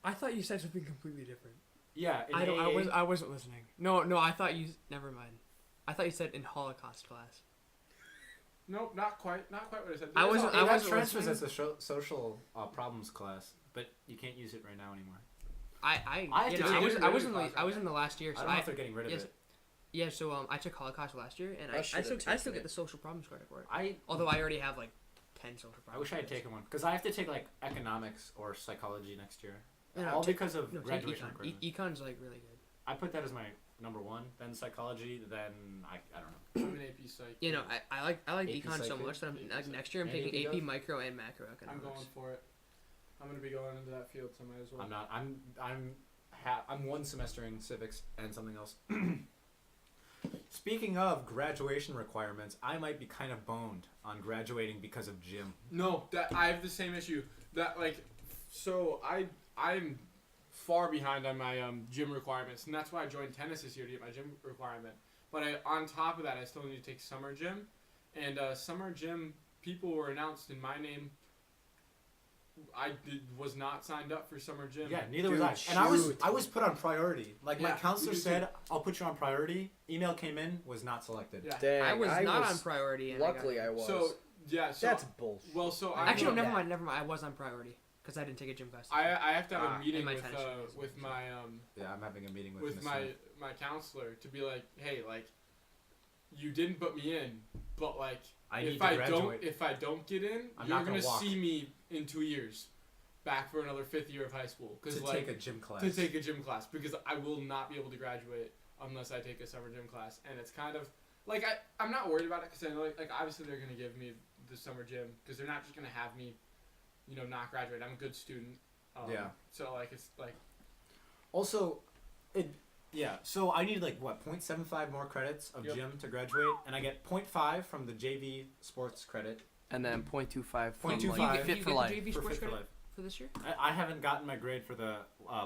Speaker 3: I thought you said something completely different.
Speaker 2: Yeah. in
Speaker 3: I
Speaker 2: AA
Speaker 3: wasn't listening. No, I thought you. Never mind. I thought you said in Holocaust class.
Speaker 1: Nope, not quite what I said.
Speaker 3: I wasn't-
Speaker 2: Hey,
Speaker 3: I
Speaker 2: that
Speaker 3: wasn't
Speaker 2: transfers
Speaker 3: listening.
Speaker 2: as a social problems class, but you can't use it right now anymore.
Speaker 3: I
Speaker 2: have
Speaker 3: you
Speaker 2: to
Speaker 3: know,
Speaker 2: take
Speaker 3: I was
Speaker 1: it
Speaker 3: I
Speaker 1: really
Speaker 3: wasn't
Speaker 1: fast,
Speaker 3: I was in the last year,
Speaker 2: I
Speaker 3: so
Speaker 2: don't know if they're getting rid of
Speaker 3: yes.
Speaker 2: it.
Speaker 3: Yeah, so I took Holocaust last year, and
Speaker 4: I
Speaker 3: I
Speaker 4: should've
Speaker 3: still
Speaker 4: taken
Speaker 3: get
Speaker 4: it.
Speaker 3: the social problems credit for it.
Speaker 2: I
Speaker 3: Although I already have like 10 social problems.
Speaker 2: I wish I had taken one because I have to take like economics or psychology next year.
Speaker 3: No,
Speaker 2: All
Speaker 3: take-
Speaker 2: because of
Speaker 3: No, take
Speaker 2: graduation
Speaker 3: econ.
Speaker 2: requirements.
Speaker 3: Econ's like really good.
Speaker 2: I put that as my number one, then psychology, then I don't know.
Speaker 1: I'm an AP psych.
Speaker 3: You know, I like
Speaker 2: AP
Speaker 3: econ so
Speaker 2: psych
Speaker 3: much that I'm
Speaker 1: AP
Speaker 3: like
Speaker 1: psych.
Speaker 3: next year I'm
Speaker 2: And
Speaker 3: taking
Speaker 2: AP
Speaker 3: AP
Speaker 2: gov?
Speaker 3: micro and
Speaker 1: I'm
Speaker 3: macroeconomics.
Speaker 1: going for it. I'm gonna be going into that field, so I might as well.
Speaker 2: I'm not. I'm one semester in civics and something else. Speaking of graduation requirements, I might be kind of boned on graduating because of gym.
Speaker 1: No, that I have the same issue. That like, so I'm far behind on my gym requirements, and that's why I joined tennis this year to get my gym requirement. But on top of that, I still need to take summer gym, and summer gym people were announced in my name was not signed up for summer gym.
Speaker 2: Yeah, neither
Speaker 4: Dude,
Speaker 2: was I. And I was put on priority. Like my
Speaker 1: Yeah,
Speaker 2: counselor
Speaker 1: me too.
Speaker 2: said, I'll put you on priority. Email came in, was not selected.
Speaker 1: Yeah.
Speaker 4: Dang,
Speaker 3: I was not on priority. And
Speaker 4: Luckily, I was.
Speaker 1: So yeah, so
Speaker 4: That's bullshit.
Speaker 1: well, so
Speaker 3: Actually,
Speaker 1: I
Speaker 3: no, never mind. I was on priority because I didn't take a gym class.
Speaker 1: I have to have a
Speaker 3: in
Speaker 1: meeting
Speaker 3: my
Speaker 1: with
Speaker 3: tennis gym,
Speaker 1: with my
Speaker 2: Yeah, I'm having a meeting with
Speaker 1: with
Speaker 2: Miss
Speaker 1: my
Speaker 2: Smith.
Speaker 1: my counselor to be like, hey, like, you didn't put me in, but like,
Speaker 2: I need
Speaker 1: if
Speaker 2: to
Speaker 1: I
Speaker 2: graduate.
Speaker 1: don't get in,
Speaker 2: I'm
Speaker 1: you're
Speaker 2: not gonna walk.
Speaker 1: see me in 2 years, back for another 5th year of high school,
Speaker 2: to
Speaker 1: like
Speaker 2: take a gym class.
Speaker 1: to take a gym class because I will not be able to graduate unless I take a summer gym class, and it's kind of like I'm not worried about it because I know like obviously they're gonna give me the summer gym because they're not just gonna have me, you know, not graduate. I'm a good student.
Speaker 2: Yeah.
Speaker 1: So like it's like
Speaker 2: Also, so I need like what 0.75 more credits of
Speaker 1: Yep.
Speaker 2: gym to graduate, and I get 0.5 from the JV sports credit.
Speaker 4: And then 0.25 from
Speaker 2: 0.25.
Speaker 4: like
Speaker 3: You
Speaker 4: Fit
Speaker 3: get
Speaker 4: for
Speaker 3: the
Speaker 4: Life.
Speaker 3: JV
Speaker 2: For
Speaker 3: sports
Speaker 2: Fit for
Speaker 3: credit
Speaker 2: Life.
Speaker 3: for this year?
Speaker 2: I haven't gotten my grade for the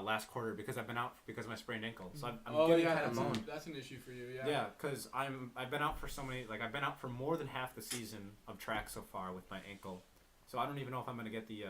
Speaker 2: last quarter because I've been out because of my sprained ankle. So I'm
Speaker 1: oh
Speaker 2: getting
Speaker 1: yeah,
Speaker 2: kind of boned.
Speaker 1: that's an issue for you. Yeah.
Speaker 2: Yeah, because I've been out for so many, like I've been out for more than half the season of track so far with my ankle, so I don't even know if I'm gonna get the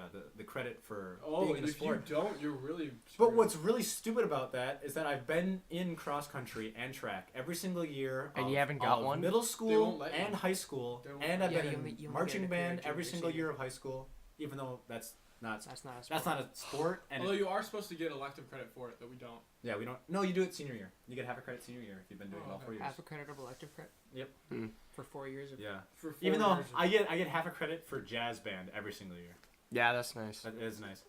Speaker 2: credit for
Speaker 1: Oh,
Speaker 2: being in a
Speaker 1: if
Speaker 2: sport.
Speaker 1: you don't, you're really.
Speaker 2: But
Speaker 1: screwed.
Speaker 2: what's really stupid about that is that I've been in cross country and track every single year.
Speaker 4: And
Speaker 2: of,
Speaker 4: you haven't got
Speaker 2: of
Speaker 4: one?
Speaker 2: Middle
Speaker 1: They
Speaker 2: school
Speaker 1: won't let you.
Speaker 2: and high school,
Speaker 1: They won't
Speaker 2: and
Speaker 1: let
Speaker 2: I've
Speaker 3: you.
Speaker 2: been
Speaker 3: Yeah,
Speaker 2: in
Speaker 3: you only get
Speaker 2: marching
Speaker 3: a career
Speaker 2: band
Speaker 3: junior
Speaker 2: every single
Speaker 3: senior.
Speaker 2: year of high school, even though that's not
Speaker 3: That's not a sport.
Speaker 2: that's not a sport. And
Speaker 1: Although you are supposed to get elective credit for it, but we don't.
Speaker 2: yeah, we don't. No, you do it senior year. You get half a credit senior year if you've been doing
Speaker 1: Oh,
Speaker 2: it all
Speaker 1: okay.
Speaker 2: 4 years.
Speaker 3: Half a credit of elective credit.
Speaker 2: Yep.
Speaker 3: For 4 years of.
Speaker 2: Yeah.
Speaker 1: For 4
Speaker 2: Even though
Speaker 1: years.
Speaker 2: I get half a credit for jazz band every single year.
Speaker 4: Yeah, that's nice.
Speaker 2: That is nice.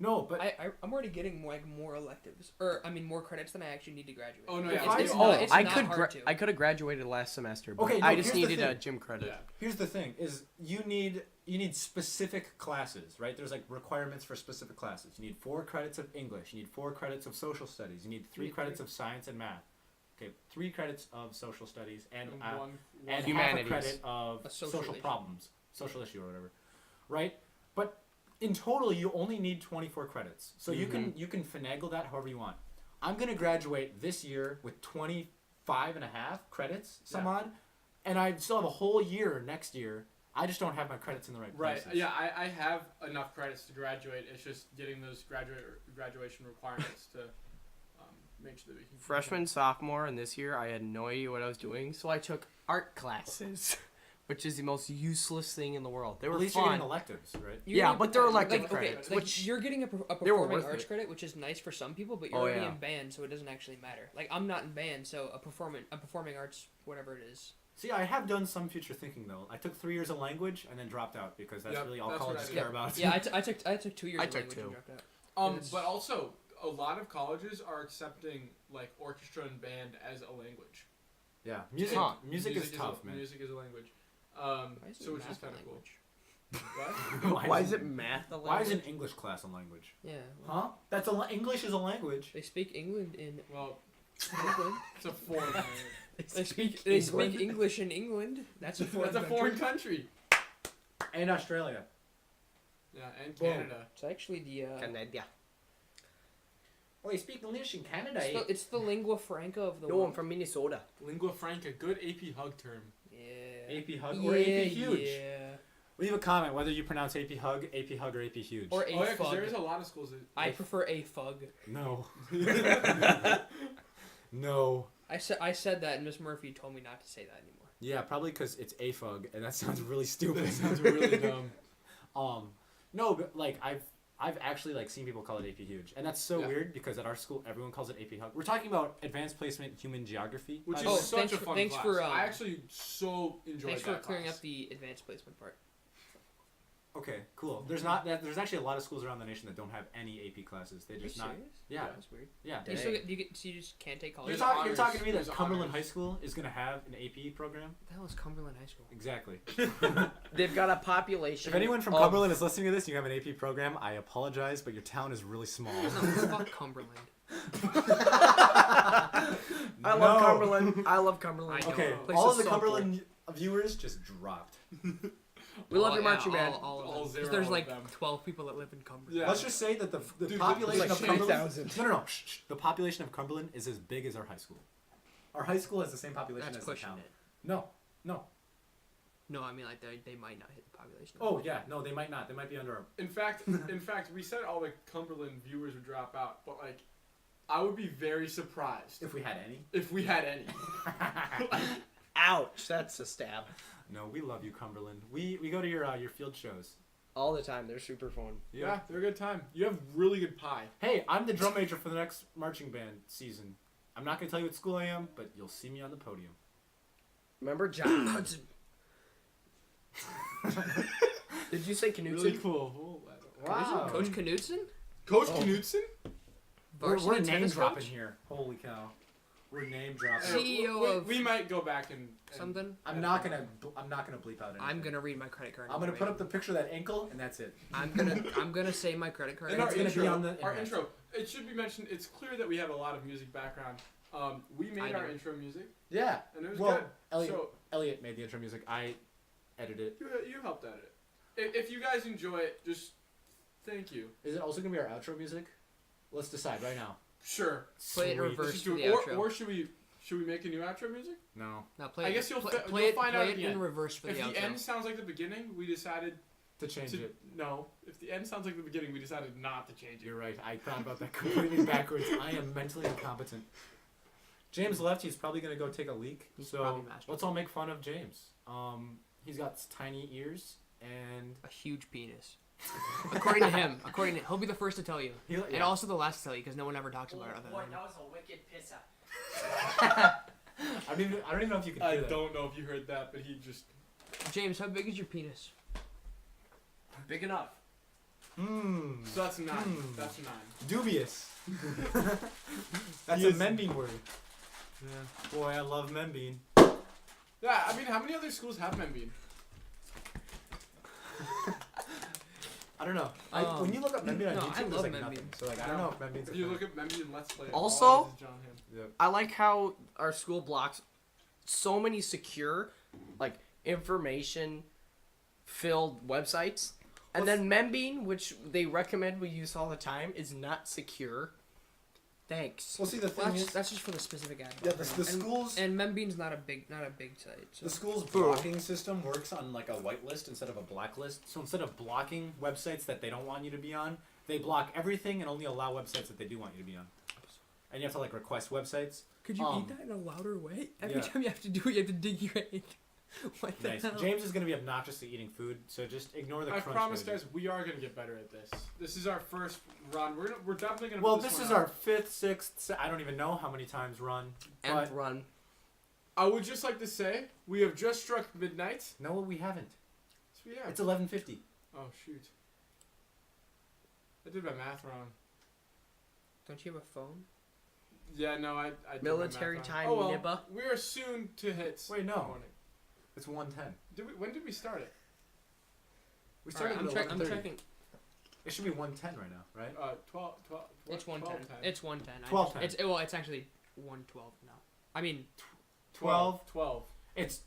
Speaker 2: No, but
Speaker 3: I'm already getting more electives, or I mean more credits than I actually need to graduate.
Speaker 1: Oh no,
Speaker 2: If
Speaker 1: yeah.
Speaker 2: I-
Speaker 3: it's
Speaker 2: Oh,
Speaker 3: not, it's
Speaker 4: I
Speaker 3: not
Speaker 4: could
Speaker 3: hard to.
Speaker 4: I could have graduated last semester, but
Speaker 2: Okay, no,
Speaker 4: I just
Speaker 2: here's the
Speaker 4: needed a
Speaker 2: thing.
Speaker 4: gym credit.
Speaker 1: Yeah.
Speaker 2: here's the thing: is you need specific classes, right? There's like requirements for specific classes. You need 4 credits of English. You need 4 credits of social studies. You need 3
Speaker 3: need
Speaker 2: credits of science and math. Okay, 3 credits of social studies and
Speaker 1: And
Speaker 2: and half a
Speaker 4: Humanities.
Speaker 2: credit of
Speaker 3: A social
Speaker 2: social
Speaker 3: issue.
Speaker 2: problems, social issue or whatever, right? But in total, you only need 24 credits. So you can finagle that however you want. I'm gonna graduate this year with 25 and a half credits, some
Speaker 1: Yeah.
Speaker 2: odd, and I still have a whole year next year. I just don't have my credits in the right
Speaker 1: Right.
Speaker 2: places.
Speaker 1: Yeah, I have enough credits to graduate. It's just getting those graduation requirements to make sure that we can.
Speaker 4: Freshman, sophomore, and this year I had no idea what I was doing, so I took art classes, which is the most useless thing in the world. They were
Speaker 2: At least you're
Speaker 4: fun.
Speaker 2: getting electives, right?
Speaker 3: You're
Speaker 4: Yeah,
Speaker 3: getting
Speaker 4: but they're
Speaker 3: like,
Speaker 4: elective
Speaker 3: okay,
Speaker 4: credits,
Speaker 3: like,
Speaker 4: which
Speaker 3: you're getting a
Speaker 4: they were
Speaker 3: performing
Speaker 4: worth
Speaker 3: arts
Speaker 4: it.
Speaker 3: credit, which is nice for some people, but you're
Speaker 4: Oh,
Speaker 3: already
Speaker 4: yeah.
Speaker 3: in band, so it doesn't actually matter. Like I'm not in band, so a performing arts, whatever it is.
Speaker 2: See, I have done some future thinking though. I took 3 years of language and then dropped out because that's
Speaker 1: Yep,
Speaker 2: really all
Speaker 1: that's what
Speaker 2: colleges
Speaker 1: I
Speaker 2: care
Speaker 1: did.
Speaker 2: about.
Speaker 3: Yeah, I took 2 years
Speaker 4: I
Speaker 3: of
Speaker 4: took
Speaker 3: language
Speaker 4: 2.
Speaker 3: and dropped out. It's-
Speaker 1: But also a lot of colleges are accepting like orchestra and band as a language.
Speaker 2: Yeah, music.
Speaker 4: Huh.
Speaker 2: Music is tough, man.
Speaker 1: Music is a language.
Speaker 3: Why is
Speaker 1: So
Speaker 3: it
Speaker 1: which is
Speaker 3: math
Speaker 1: kind of cool.
Speaker 3: language?
Speaker 1: What?
Speaker 4: Why is it math? The
Speaker 2: Why is an
Speaker 4: language?
Speaker 2: English class a language?
Speaker 3: Yeah.
Speaker 2: Huh? That's English is a language.
Speaker 3: They speak England in
Speaker 1: Well,
Speaker 3: England.
Speaker 1: it's a foreign language.
Speaker 3: They speak
Speaker 4: England.
Speaker 3: English in England. That's a foreign
Speaker 1: That's a foreign country.
Speaker 2: And Australia.
Speaker 1: Yeah, and
Speaker 2: Boom.
Speaker 1: Canada.
Speaker 3: It's actually the
Speaker 4: Canada.
Speaker 2: Oh, you speak English in Canada?
Speaker 3: it's the lingua franca of the
Speaker 4: No, I'm
Speaker 3: world.
Speaker 4: from Minnesota.
Speaker 1: Lingua franca, good AP hug term.
Speaker 3: Yeah.
Speaker 2: AP Hug or AP Huge.
Speaker 3: Yeah.
Speaker 2: Leave a comment whether you pronounce AP Hug or AP Huge.
Speaker 3: Or a
Speaker 1: Oh yeah, because
Speaker 3: fug.
Speaker 1: there is a lot of schools that.
Speaker 3: I prefer a fug.
Speaker 2: No. No.
Speaker 3: I said that, and Miss Murphy told me not to say that anymore.
Speaker 2: Yeah, probably because it's a fug, and that sounds really stupid.
Speaker 1: That sounds really dumb.
Speaker 2: No, but like I've actually like seen people call it AP Huge, and that's so
Speaker 1: Yeah.
Speaker 2: weird because at our school everyone calls it AP Hug. We're talking about advanced placement human geography,
Speaker 1: Which
Speaker 2: by
Speaker 1: is
Speaker 2: the way.
Speaker 1: such
Speaker 3: thanks
Speaker 1: a
Speaker 3: for-
Speaker 1: fun
Speaker 3: thanks
Speaker 1: class.
Speaker 3: for,
Speaker 1: I actually so enjoyed
Speaker 3: Thanks for
Speaker 1: that
Speaker 3: clearing
Speaker 1: class.
Speaker 3: up the advanced placement part.
Speaker 2: Okay, cool. There's not that. There's actually a lot of schools around the nation that don't have any AP classes. They
Speaker 3: Are you
Speaker 2: just not.
Speaker 3: serious?
Speaker 2: Yeah,
Speaker 3: That's weird.
Speaker 2: yeah.
Speaker 3: Do you still get, do you get, so you just can't take college?
Speaker 2: You're,
Speaker 1: There's
Speaker 2: you're
Speaker 1: honors.
Speaker 2: talking to me that
Speaker 1: There's
Speaker 2: Cumberland
Speaker 1: honors.
Speaker 2: High School is going to have an AP program?
Speaker 3: What the hell is Cumberland High School?
Speaker 2: Exactly.
Speaker 4: They've got a population.
Speaker 2: If anyone from
Speaker 4: of-
Speaker 2: Cumberland is listening to this, you have an AP program. I apologize, but your town is really small.
Speaker 3: No, fuck Cumberland.
Speaker 4: I love
Speaker 2: No.
Speaker 4: Cumberland. I love Cumberland.
Speaker 3: I know.
Speaker 2: Okay,
Speaker 3: Place
Speaker 2: all
Speaker 3: is
Speaker 2: of the
Speaker 3: so
Speaker 2: Cumberland viewers just dropped.
Speaker 4: We love your marching band.
Speaker 3: All of
Speaker 1: All
Speaker 3: them. 'Cause
Speaker 1: zero
Speaker 3: there's
Speaker 1: of
Speaker 3: like
Speaker 1: them.
Speaker 3: 12 people that live in Cumberland.
Speaker 1: Yeah.
Speaker 2: Let's just say that the
Speaker 1: Dude,
Speaker 2: population
Speaker 1: like
Speaker 2: of Cumberland.
Speaker 4: 3,000.
Speaker 2: No. Shh. The population of Cumberland is as big as our high school. Our high school has the same population
Speaker 3: That's
Speaker 2: as the
Speaker 3: pushing
Speaker 2: town.
Speaker 3: it.
Speaker 2: No.
Speaker 3: No, I mean like they might not hit the population.
Speaker 2: Oh yeah, no, they might not. They might be under.
Speaker 1: In fact, we said all the Cumberland viewers would drop out, but like, I would be very surprised
Speaker 2: If we had any.
Speaker 1: if we had any.
Speaker 4: Ouch, that's a stab.
Speaker 2: No, we love you, Cumberland. We go to your field shows.
Speaker 4: All the time, they're super fun.
Speaker 1: Yeah, they're a good time. You have really good pie.
Speaker 2: Hey, I'm the drum major for the next marching band season. I'm not gonna tell you what school I am, but you'll see me on the podium.
Speaker 4: Remember John Hudson? Did you say Knutson?
Speaker 1: Really cool.
Speaker 2: Wow.
Speaker 3: Coach Knutson?
Speaker 1: Coach Knutson?
Speaker 2: We're
Speaker 3: Varsity
Speaker 2: name
Speaker 3: tennis
Speaker 2: dropping
Speaker 3: coach?
Speaker 2: here. Holy cow. We're name dropping.
Speaker 3: CEO of
Speaker 1: we might go back and
Speaker 3: something.
Speaker 2: I'm not gonna bleep out anything.
Speaker 3: I'm gonna read my credit card.
Speaker 2: I'm gonna put up the picture of that ankle, and that's it.
Speaker 3: I'm gonna say my credit card.
Speaker 1: In our
Speaker 2: It's gonna be
Speaker 1: intro,
Speaker 2: on the
Speaker 1: our
Speaker 2: internet.
Speaker 1: intro, it should be mentioned. It's clear that we have a lot of music background. We made
Speaker 3: I
Speaker 1: our
Speaker 3: do.
Speaker 1: intro music,
Speaker 2: Yeah.
Speaker 1: and it was
Speaker 2: Well,
Speaker 1: good.
Speaker 2: Elliot made the intro music. I edited it.
Speaker 1: So you helped edit it. If you guys enjoy it, just thank you.
Speaker 2: Is it also gonna be our outro music? Let's decide right now.
Speaker 1: Sure.
Speaker 3: Play it in
Speaker 2: Sweet.
Speaker 3: reverse.
Speaker 1: Let's just do
Speaker 3: for
Speaker 1: it.
Speaker 3: the
Speaker 1: Or,
Speaker 3: outro.
Speaker 1: or should we make a new outro music?
Speaker 2: No.
Speaker 3: Now play.
Speaker 1: I
Speaker 3: it-
Speaker 1: guess you'll
Speaker 3: play,
Speaker 1: fi-
Speaker 3: play
Speaker 1: you'll
Speaker 3: it,
Speaker 1: find
Speaker 3: play
Speaker 1: out
Speaker 3: it
Speaker 1: at the
Speaker 3: in
Speaker 1: end.
Speaker 3: reverse for
Speaker 1: If
Speaker 3: the
Speaker 1: the
Speaker 3: outro.
Speaker 1: end sounds like the beginning, we decided
Speaker 2: To change
Speaker 1: to
Speaker 2: it.
Speaker 1: no. If the end sounds like the beginning, we decided not to change it.
Speaker 2: You're right. I thought about that completely backwards. I am mentally incompetent. James left. He's probably gonna go take a leak.
Speaker 3: He's
Speaker 2: So
Speaker 3: probably masturbating.
Speaker 2: let's all make fun of James. He's got tiny ears and
Speaker 3: A huge penis. According to him. He'll be the first to tell you, and also the last to tell you because no one ever talks about it. Other than him.
Speaker 4: was a wicked pisser.
Speaker 2: I don't even know if you can hear
Speaker 1: I
Speaker 2: that.
Speaker 1: don't know if you heard that, but he just.
Speaker 3: James, how big is your penis?
Speaker 4: Big enough.
Speaker 2: Hmm.
Speaker 1: So that's 9.
Speaker 2: Hmm.
Speaker 1: That's 9.
Speaker 2: Dubious. That's
Speaker 1: He
Speaker 2: a
Speaker 1: is-
Speaker 2: Membean word.
Speaker 1: Yeah.
Speaker 2: Boy, I love Membean.
Speaker 1: Yeah. I mean, how many other schools have Membean?
Speaker 2: I don't know.
Speaker 3: Um,
Speaker 2: when you look up Membean on
Speaker 3: no,
Speaker 2: YouTube,
Speaker 3: I
Speaker 2: there's
Speaker 3: love
Speaker 2: like
Speaker 3: Membean.
Speaker 2: nothing. So like, I don't know if Membean's a
Speaker 1: If you
Speaker 2: thing.
Speaker 1: look at Membean Let's Play.
Speaker 4: Also-
Speaker 1: all it is John Ham.
Speaker 2: Yep.
Speaker 4: I like how our school blocks so many secure, like, information filled websites. And then Membean, which they recommend we use all the time, is not secure. Thanks.
Speaker 2: Well, see, the
Speaker 3: Well,
Speaker 2: thing
Speaker 3: that's just for the specific ad.
Speaker 2: yeah, the schools.
Speaker 3: And Membean's not a big site. So.
Speaker 2: The school's blocking system works on like a whitelist instead of a blacklist. So instead of blocking websites that they don't want you to be on, they block everything and only allow websites that they do want you to be on. And you have to like request websites.
Speaker 3: Could you
Speaker 2: Um,
Speaker 3: eat that in a louder way? Every
Speaker 2: yeah.
Speaker 3: time you have to do it, you have to dig your head. What the
Speaker 2: Nice.
Speaker 3: hell?
Speaker 2: James is going to be obnoxiously eating food, so just ignore the
Speaker 1: I
Speaker 2: crunch.
Speaker 1: promise,
Speaker 2: noises.
Speaker 1: guys, we are gonna get better at this. This is our first run. We're definitely gonna.
Speaker 2: Well,
Speaker 1: put
Speaker 2: this
Speaker 1: one
Speaker 2: is
Speaker 1: out.
Speaker 2: our 5th, 6th. I don't even know how many times run.
Speaker 4: Nth
Speaker 2: But
Speaker 4: run.
Speaker 1: I would just like to say we have just struck midnight.
Speaker 2: no, we haven't.
Speaker 1: So yeah.
Speaker 2: It's 11:50.
Speaker 1: Oh shoot. I did my math wrong.
Speaker 3: Don't you have a phone?
Speaker 1: Yeah, no, I did my
Speaker 4: Military
Speaker 1: math wrong.
Speaker 4: time,
Speaker 1: Oh well,
Speaker 4: nibba.
Speaker 1: we are soon to hit.
Speaker 2: Wait, no.
Speaker 1: Morning.
Speaker 2: It's 1:10.
Speaker 1: When did we start it?
Speaker 2: We
Speaker 3: Alright,
Speaker 2: started
Speaker 3: I'm,
Speaker 2: at
Speaker 3: I'm
Speaker 2: 11:30.
Speaker 3: checking.
Speaker 2: It should be 1:10 right now, right?
Speaker 1: 12.
Speaker 3: It's 110.
Speaker 1: 12:10.
Speaker 3: It's 110.
Speaker 2: 12:10.
Speaker 3: It's actually 112 now. I mean,
Speaker 2: 12.
Speaker 1: 12.
Speaker 2: It's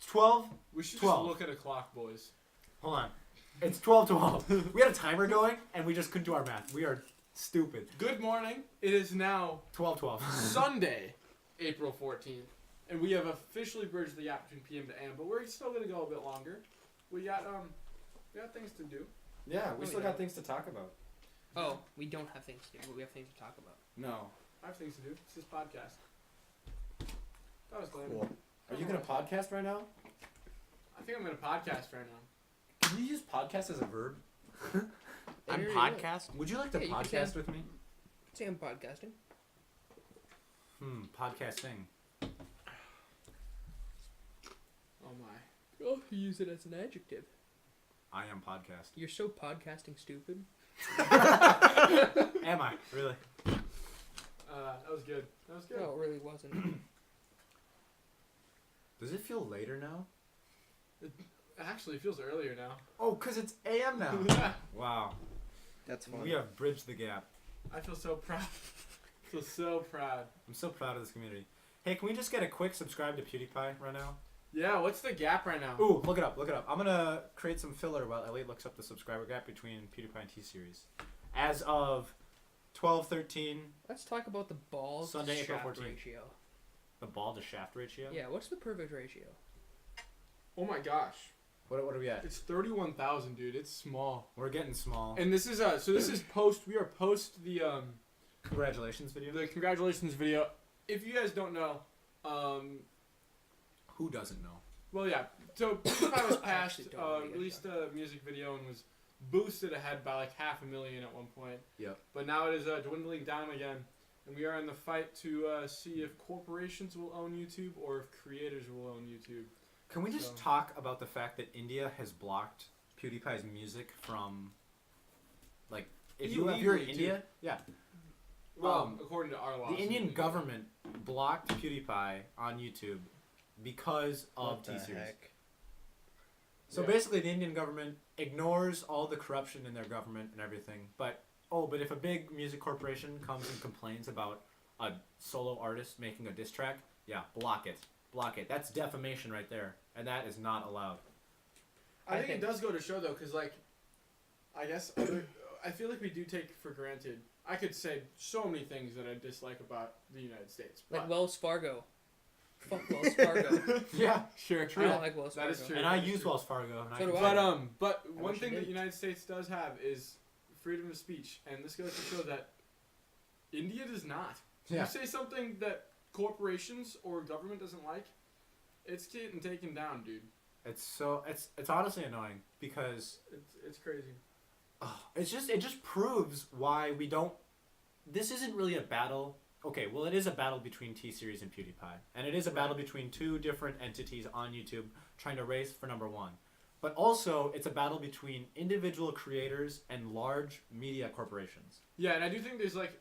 Speaker 2: 12.
Speaker 1: We should
Speaker 2: 12.
Speaker 1: just look at a clock, boys.
Speaker 2: Hold on. It's 12:12. We had a timer going, and we just couldn't do our math. We are stupid.
Speaker 1: Good morning. It is now
Speaker 2: 12:12.
Speaker 1: Sunday, April 14th, and we have officially bridged the gap between PM to AM, but we're still gonna go a bit longer. We got things to do.
Speaker 2: Yeah, we
Speaker 3: Oh,
Speaker 2: still
Speaker 3: yeah.
Speaker 2: got things to talk about.
Speaker 3: oh, we don't have things to do, but we have things to talk about.
Speaker 2: No.
Speaker 1: I have things to do. It's this podcast. That was lame.
Speaker 2: Cool. Are you gonna podcast right now?
Speaker 1: I think I'm gonna podcast right now.
Speaker 2: Can you use podcast as a verb?
Speaker 4: I'm
Speaker 3: Yeah.
Speaker 4: podcast.
Speaker 2: Would you like to
Speaker 3: Yeah, you can
Speaker 2: podcast
Speaker 3: say-
Speaker 2: with me?
Speaker 3: Say I'm podcasting.
Speaker 2: Podcasting.
Speaker 1: Oh my.
Speaker 3: Oh, you use it as an adjective.
Speaker 2: I am podcast.
Speaker 3: You're so podcasting stupid.
Speaker 2: Am I? Really?
Speaker 1: That was good. That was good.
Speaker 3: No, it really wasn't.
Speaker 2: Does it feel later now?
Speaker 1: Actually, it feels earlier now.
Speaker 2: Oh, 'cause it's AM now.
Speaker 1: Yeah.
Speaker 2: Wow.
Speaker 4: That's fun.
Speaker 2: We have bridged the gap.
Speaker 1: I feel so proud. I feel so proud.
Speaker 2: I'm so proud of this community. Hey, can we just get a quick subscribe to PewDiePie right now?
Speaker 1: Yeah, what's the gap right now?
Speaker 2: Ooh, look it up, look it up. I'm gonna create some filler while Elliot looks up the subscriber gap between PewDiePie and T-Series. As of 12/13,
Speaker 3: Let's talk about the balls
Speaker 2: Sunday,
Speaker 3: to
Speaker 2: April
Speaker 3: shaft
Speaker 2: 14th.
Speaker 3: ratio.
Speaker 2: the ball to shaft ratio.
Speaker 3: Yeah, what's the perfect ratio?
Speaker 1: Oh my gosh.
Speaker 2: What are we at?
Speaker 1: It's 31,000, dude. It's small.
Speaker 2: We're getting small.
Speaker 1: And this is this is post. We are post the
Speaker 2: Congratulations video.
Speaker 1: the congratulations video. If you guys don't know,
Speaker 2: Who doesn't know?
Speaker 1: well, yeah. So PewDiePie was
Speaker 3: I
Speaker 1: passed,
Speaker 3: actually don't know yet,
Speaker 1: released a music video and was boosted ahead by like 500,000 at one point.
Speaker 2: Yep.
Speaker 1: But now it is dwindling down again, and we are in the fight to see if corporations will own YouTube or if creators will own YouTube.
Speaker 2: Can we just
Speaker 1: So-
Speaker 2: talk about the fact that India has blocked PewDiePie's music from, like, if you're in
Speaker 1: Illegally,
Speaker 2: India, yeah,
Speaker 1: Well, according to our laws.
Speaker 2: the Indian government blocked PewDiePie on YouTube because of T-Series. So
Speaker 1: Yeah.
Speaker 2: basically, the Indian government ignores all the corruption in their government and everything. But if a big music corporation comes and complains about a solo artist making a diss track, yeah, block it. Block it. That's defamation right there, and that is not allowed.
Speaker 1: I think
Speaker 3: think-
Speaker 1: it does go to show though, because like, I guess I feel like we do take for granted. I could say so many things that I dislike about the United States.
Speaker 3: Like
Speaker 1: But
Speaker 3: Wells Fargo. Fuck Wells Fargo.
Speaker 2: Yeah,
Speaker 1: sure,
Speaker 3: I don't like Wells Fargo.
Speaker 1: That is true.
Speaker 2: and I use Wells Fargo. And
Speaker 3: So
Speaker 2: I
Speaker 3: do
Speaker 2: can-
Speaker 3: I.
Speaker 1: But one
Speaker 3: wish I
Speaker 1: thing that the
Speaker 3: didn't.
Speaker 1: United States does have is freedom of speech, and this goes to show that India does not.
Speaker 2: Yeah.
Speaker 1: You say something that corporations or government doesn't like, it's getting taken down, dude.
Speaker 2: It's honestly annoying because
Speaker 1: It's crazy.
Speaker 2: it just proves why we don't. This isn't really a battle. Okay, well, it is a battle between T-Series and PewDiePie, and it is a battle between two different entities on YouTube trying to race for number one. But also, it's a battle between individual creators and large media corporations.
Speaker 1: Yeah, and I do think there's like,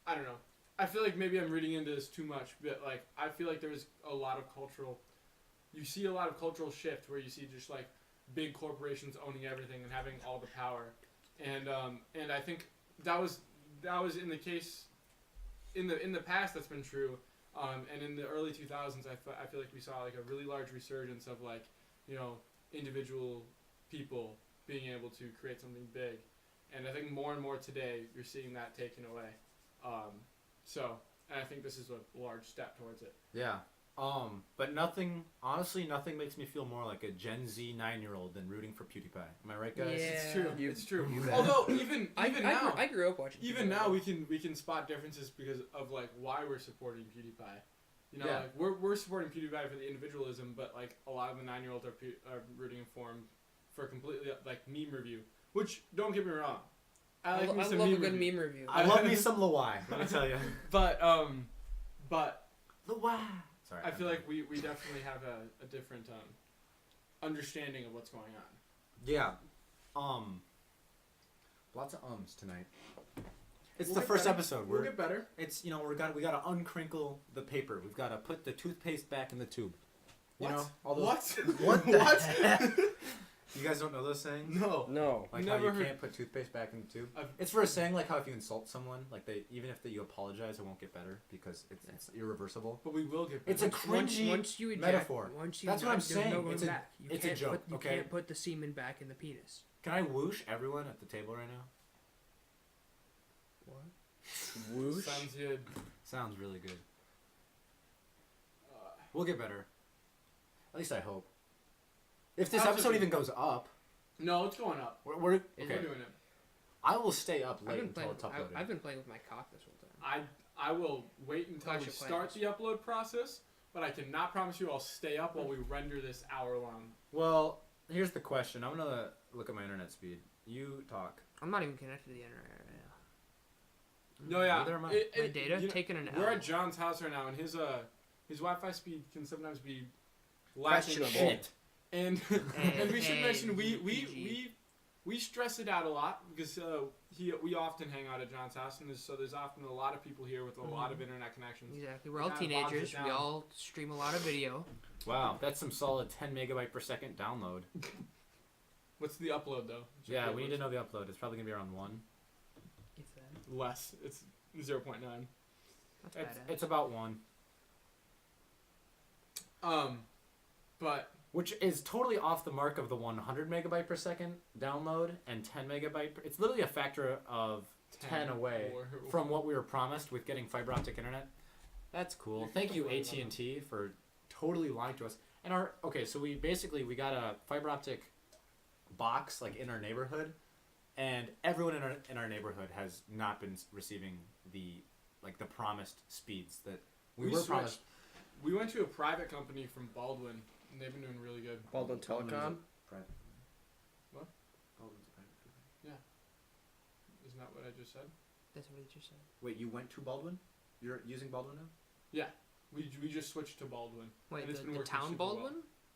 Speaker 1: I don't know. I feel like maybe I'm reading into this too much, but like I feel like there's a lot of cultural. You see a lot of cultural shift where you see just like big corporations owning everything and having all the power, and I think that was in the case. In the past, that's been true, and in the early 2000s, I feel like we saw like a really large resurgence of like, individual people being able to create something big, and I think more and more today you're seeing that taken away. And I think this is a large step towards it.
Speaker 2: Yeah. But honestly, nothing makes me feel more like a Gen Z 9-year-old than rooting for PewDiePie. Am I right, guys?
Speaker 3: Yeah.
Speaker 1: It's true.
Speaker 4: You-
Speaker 1: It's true.
Speaker 4: you bet.
Speaker 1: Although even
Speaker 3: I
Speaker 1: now,
Speaker 3: I grew up watching.
Speaker 1: even
Speaker 3: PewDiePie.
Speaker 1: now we can spot differences because of like why we're supporting PewDiePie.
Speaker 2: Yeah.
Speaker 1: Like we're supporting PewDiePie for the individualism, but like a lot of the 9-year-olds are rooting for him for completely like meme review. Which don't get me wrong, I like me some
Speaker 3: love a
Speaker 1: meme
Speaker 3: good
Speaker 1: review.
Speaker 3: meme review.
Speaker 2: I love me some Lawai, let me tell you.
Speaker 1: But
Speaker 2: Lawai. Sorry.
Speaker 1: I feel like we definitely have a different understanding of what's going on.
Speaker 2: Yeah. Lots of ums tonight. It's
Speaker 1: We'll
Speaker 2: the
Speaker 1: get
Speaker 2: first
Speaker 1: better.
Speaker 2: episode.
Speaker 1: We'll get better.
Speaker 2: It's we gotta uncrinkle the paper. We've gotta put the toothpaste back in the tube. You
Speaker 1: What?
Speaker 2: know all those.
Speaker 1: What?
Speaker 2: What the
Speaker 1: What?
Speaker 2: heck? You guys don't know those sayings?
Speaker 1: No.
Speaker 4: No.
Speaker 2: Like
Speaker 1: Never
Speaker 2: how you
Speaker 1: heard-
Speaker 2: can't put toothpaste back in the tube.
Speaker 1: I've-
Speaker 2: It's for a saying like how if you insult someone, like even if you apologize, it won't get better because it's irreversible.
Speaker 1: But we will get better.
Speaker 2: It's a cringy
Speaker 3: once you eject,
Speaker 2: metaphor.
Speaker 3: Once you
Speaker 2: That's what I'm
Speaker 3: there's no
Speaker 2: saying.
Speaker 3: going
Speaker 2: It's a-
Speaker 3: back. You
Speaker 2: it's a
Speaker 3: can't
Speaker 2: joke,
Speaker 3: Put, you
Speaker 2: okay?
Speaker 3: can't put the semen back in the penis.
Speaker 2: Can I whoosh everyone at the table right now?
Speaker 3: What?
Speaker 4: Whoosh.
Speaker 1: Sounds good.
Speaker 2: Sounds really good.
Speaker 1: Uh,
Speaker 2: We'll get better. At least I hope. If this
Speaker 1: How's it
Speaker 2: episode
Speaker 1: been?
Speaker 2: even goes up,
Speaker 1: no, it's going up.
Speaker 2: we're
Speaker 3: Is
Speaker 2: okay.
Speaker 1: We're doing it.
Speaker 2: I will stay up
Speaker 3: I've
Speaker 2: late
Speaker 3: been
Speaker 2: until
Speaker 3: playing.
Speaker 2: it's uploaded.
Speaker 3: I've been playing with my cock this whole time.
Speaker 1: I will wait until
Speaker 3: Clash
Speaker 1: we
Speaker 3: of
Speaker 1: start the upload process, but I cannot promise you I'll stay up while we render this hour long.
Speaker 2: Well, here's the question. I'm gonna look at my internet speed. You talk.
Speaker 3: I'm not even connected to the internet right now.
Speaker 1: No, yeah.
Speaker 2: Neither am I.
Speaker 3: My data
Speaker 1: you know,
Speaker 3: taking an
Speaker 1: we're
Speaker 3: L.
Speaker 1: at John's house right now, and his Wi-Fi speed can sometimes be lacking.
Speaker 4: Questionable.
Speaker 2: Shit.
Speaker 1: And and we should
Speaker 3: Hey,
Speaker 1: mention
Speaker 3: PG.
Speaker 1: we stress it out a lot because we often hang out at John's house, and there's often a lot of people here with a lot of internet connections.
Speaker 3: Exactly. We're all
Speaker 1: Kinda bogs it
Speaker 3: teenagers. We
Speaker 1: down.
Speaker 3: all stream a lot of video.
Speaker 2: Wow, that's some solid 10 megabyte per second download.
Speaker 1: What's the upload though?
Speaker 2: Yeah, we need to know the upload. It's probably gonna be around 1.
Speaker 3: If that.
Speaker 1: Less. It's 0.9.
Speaker 3: That's
Speaker 2: It's,
Speaker 3: badass.
Speaker 2: it's about 1.
Speaker 1: But
Speaker 2: Which is totally off the mark of the 100 megabyte per second download and 10 megabyte. It's literally a factor of 10 away
Speaker 1: or-
Speaker 2: from what we were promised with getting fiber optic internet. That's cool.
Speaker 1: You're
Speaker 2: Thank you,
Speaker 1: complaining about
Speaker 2: AT&T, for totally lying to us. And so we got a fiber optic box like in our neighborhood, and everyone in our neighborhood has not been receiving the promised speeds that we were promised.
Speaker 1: We went to a private company from Baldwin, and they've been doing really good.
Speaker 4: Baldwin Telecom.
Speaker 2: Private.
Speaker 1: What?
Speaker 2: Baldwin's a private company.
Speaker 1: Isn't that what I just said?
Speaker 3: That's what he just said.
Speaker 2: Wait, you went to Baldwin? You're using Baldwin now?
Speaker 1: Yeah. We just switched to Baldwin.
Speaker 3: Wait,
Speaker 1: and it's been
Speaker 3: the
Speaker 1: working
Speaker 3: town
Speaker 1: super
Speaker 3: Baldwin
Speaker 1: well.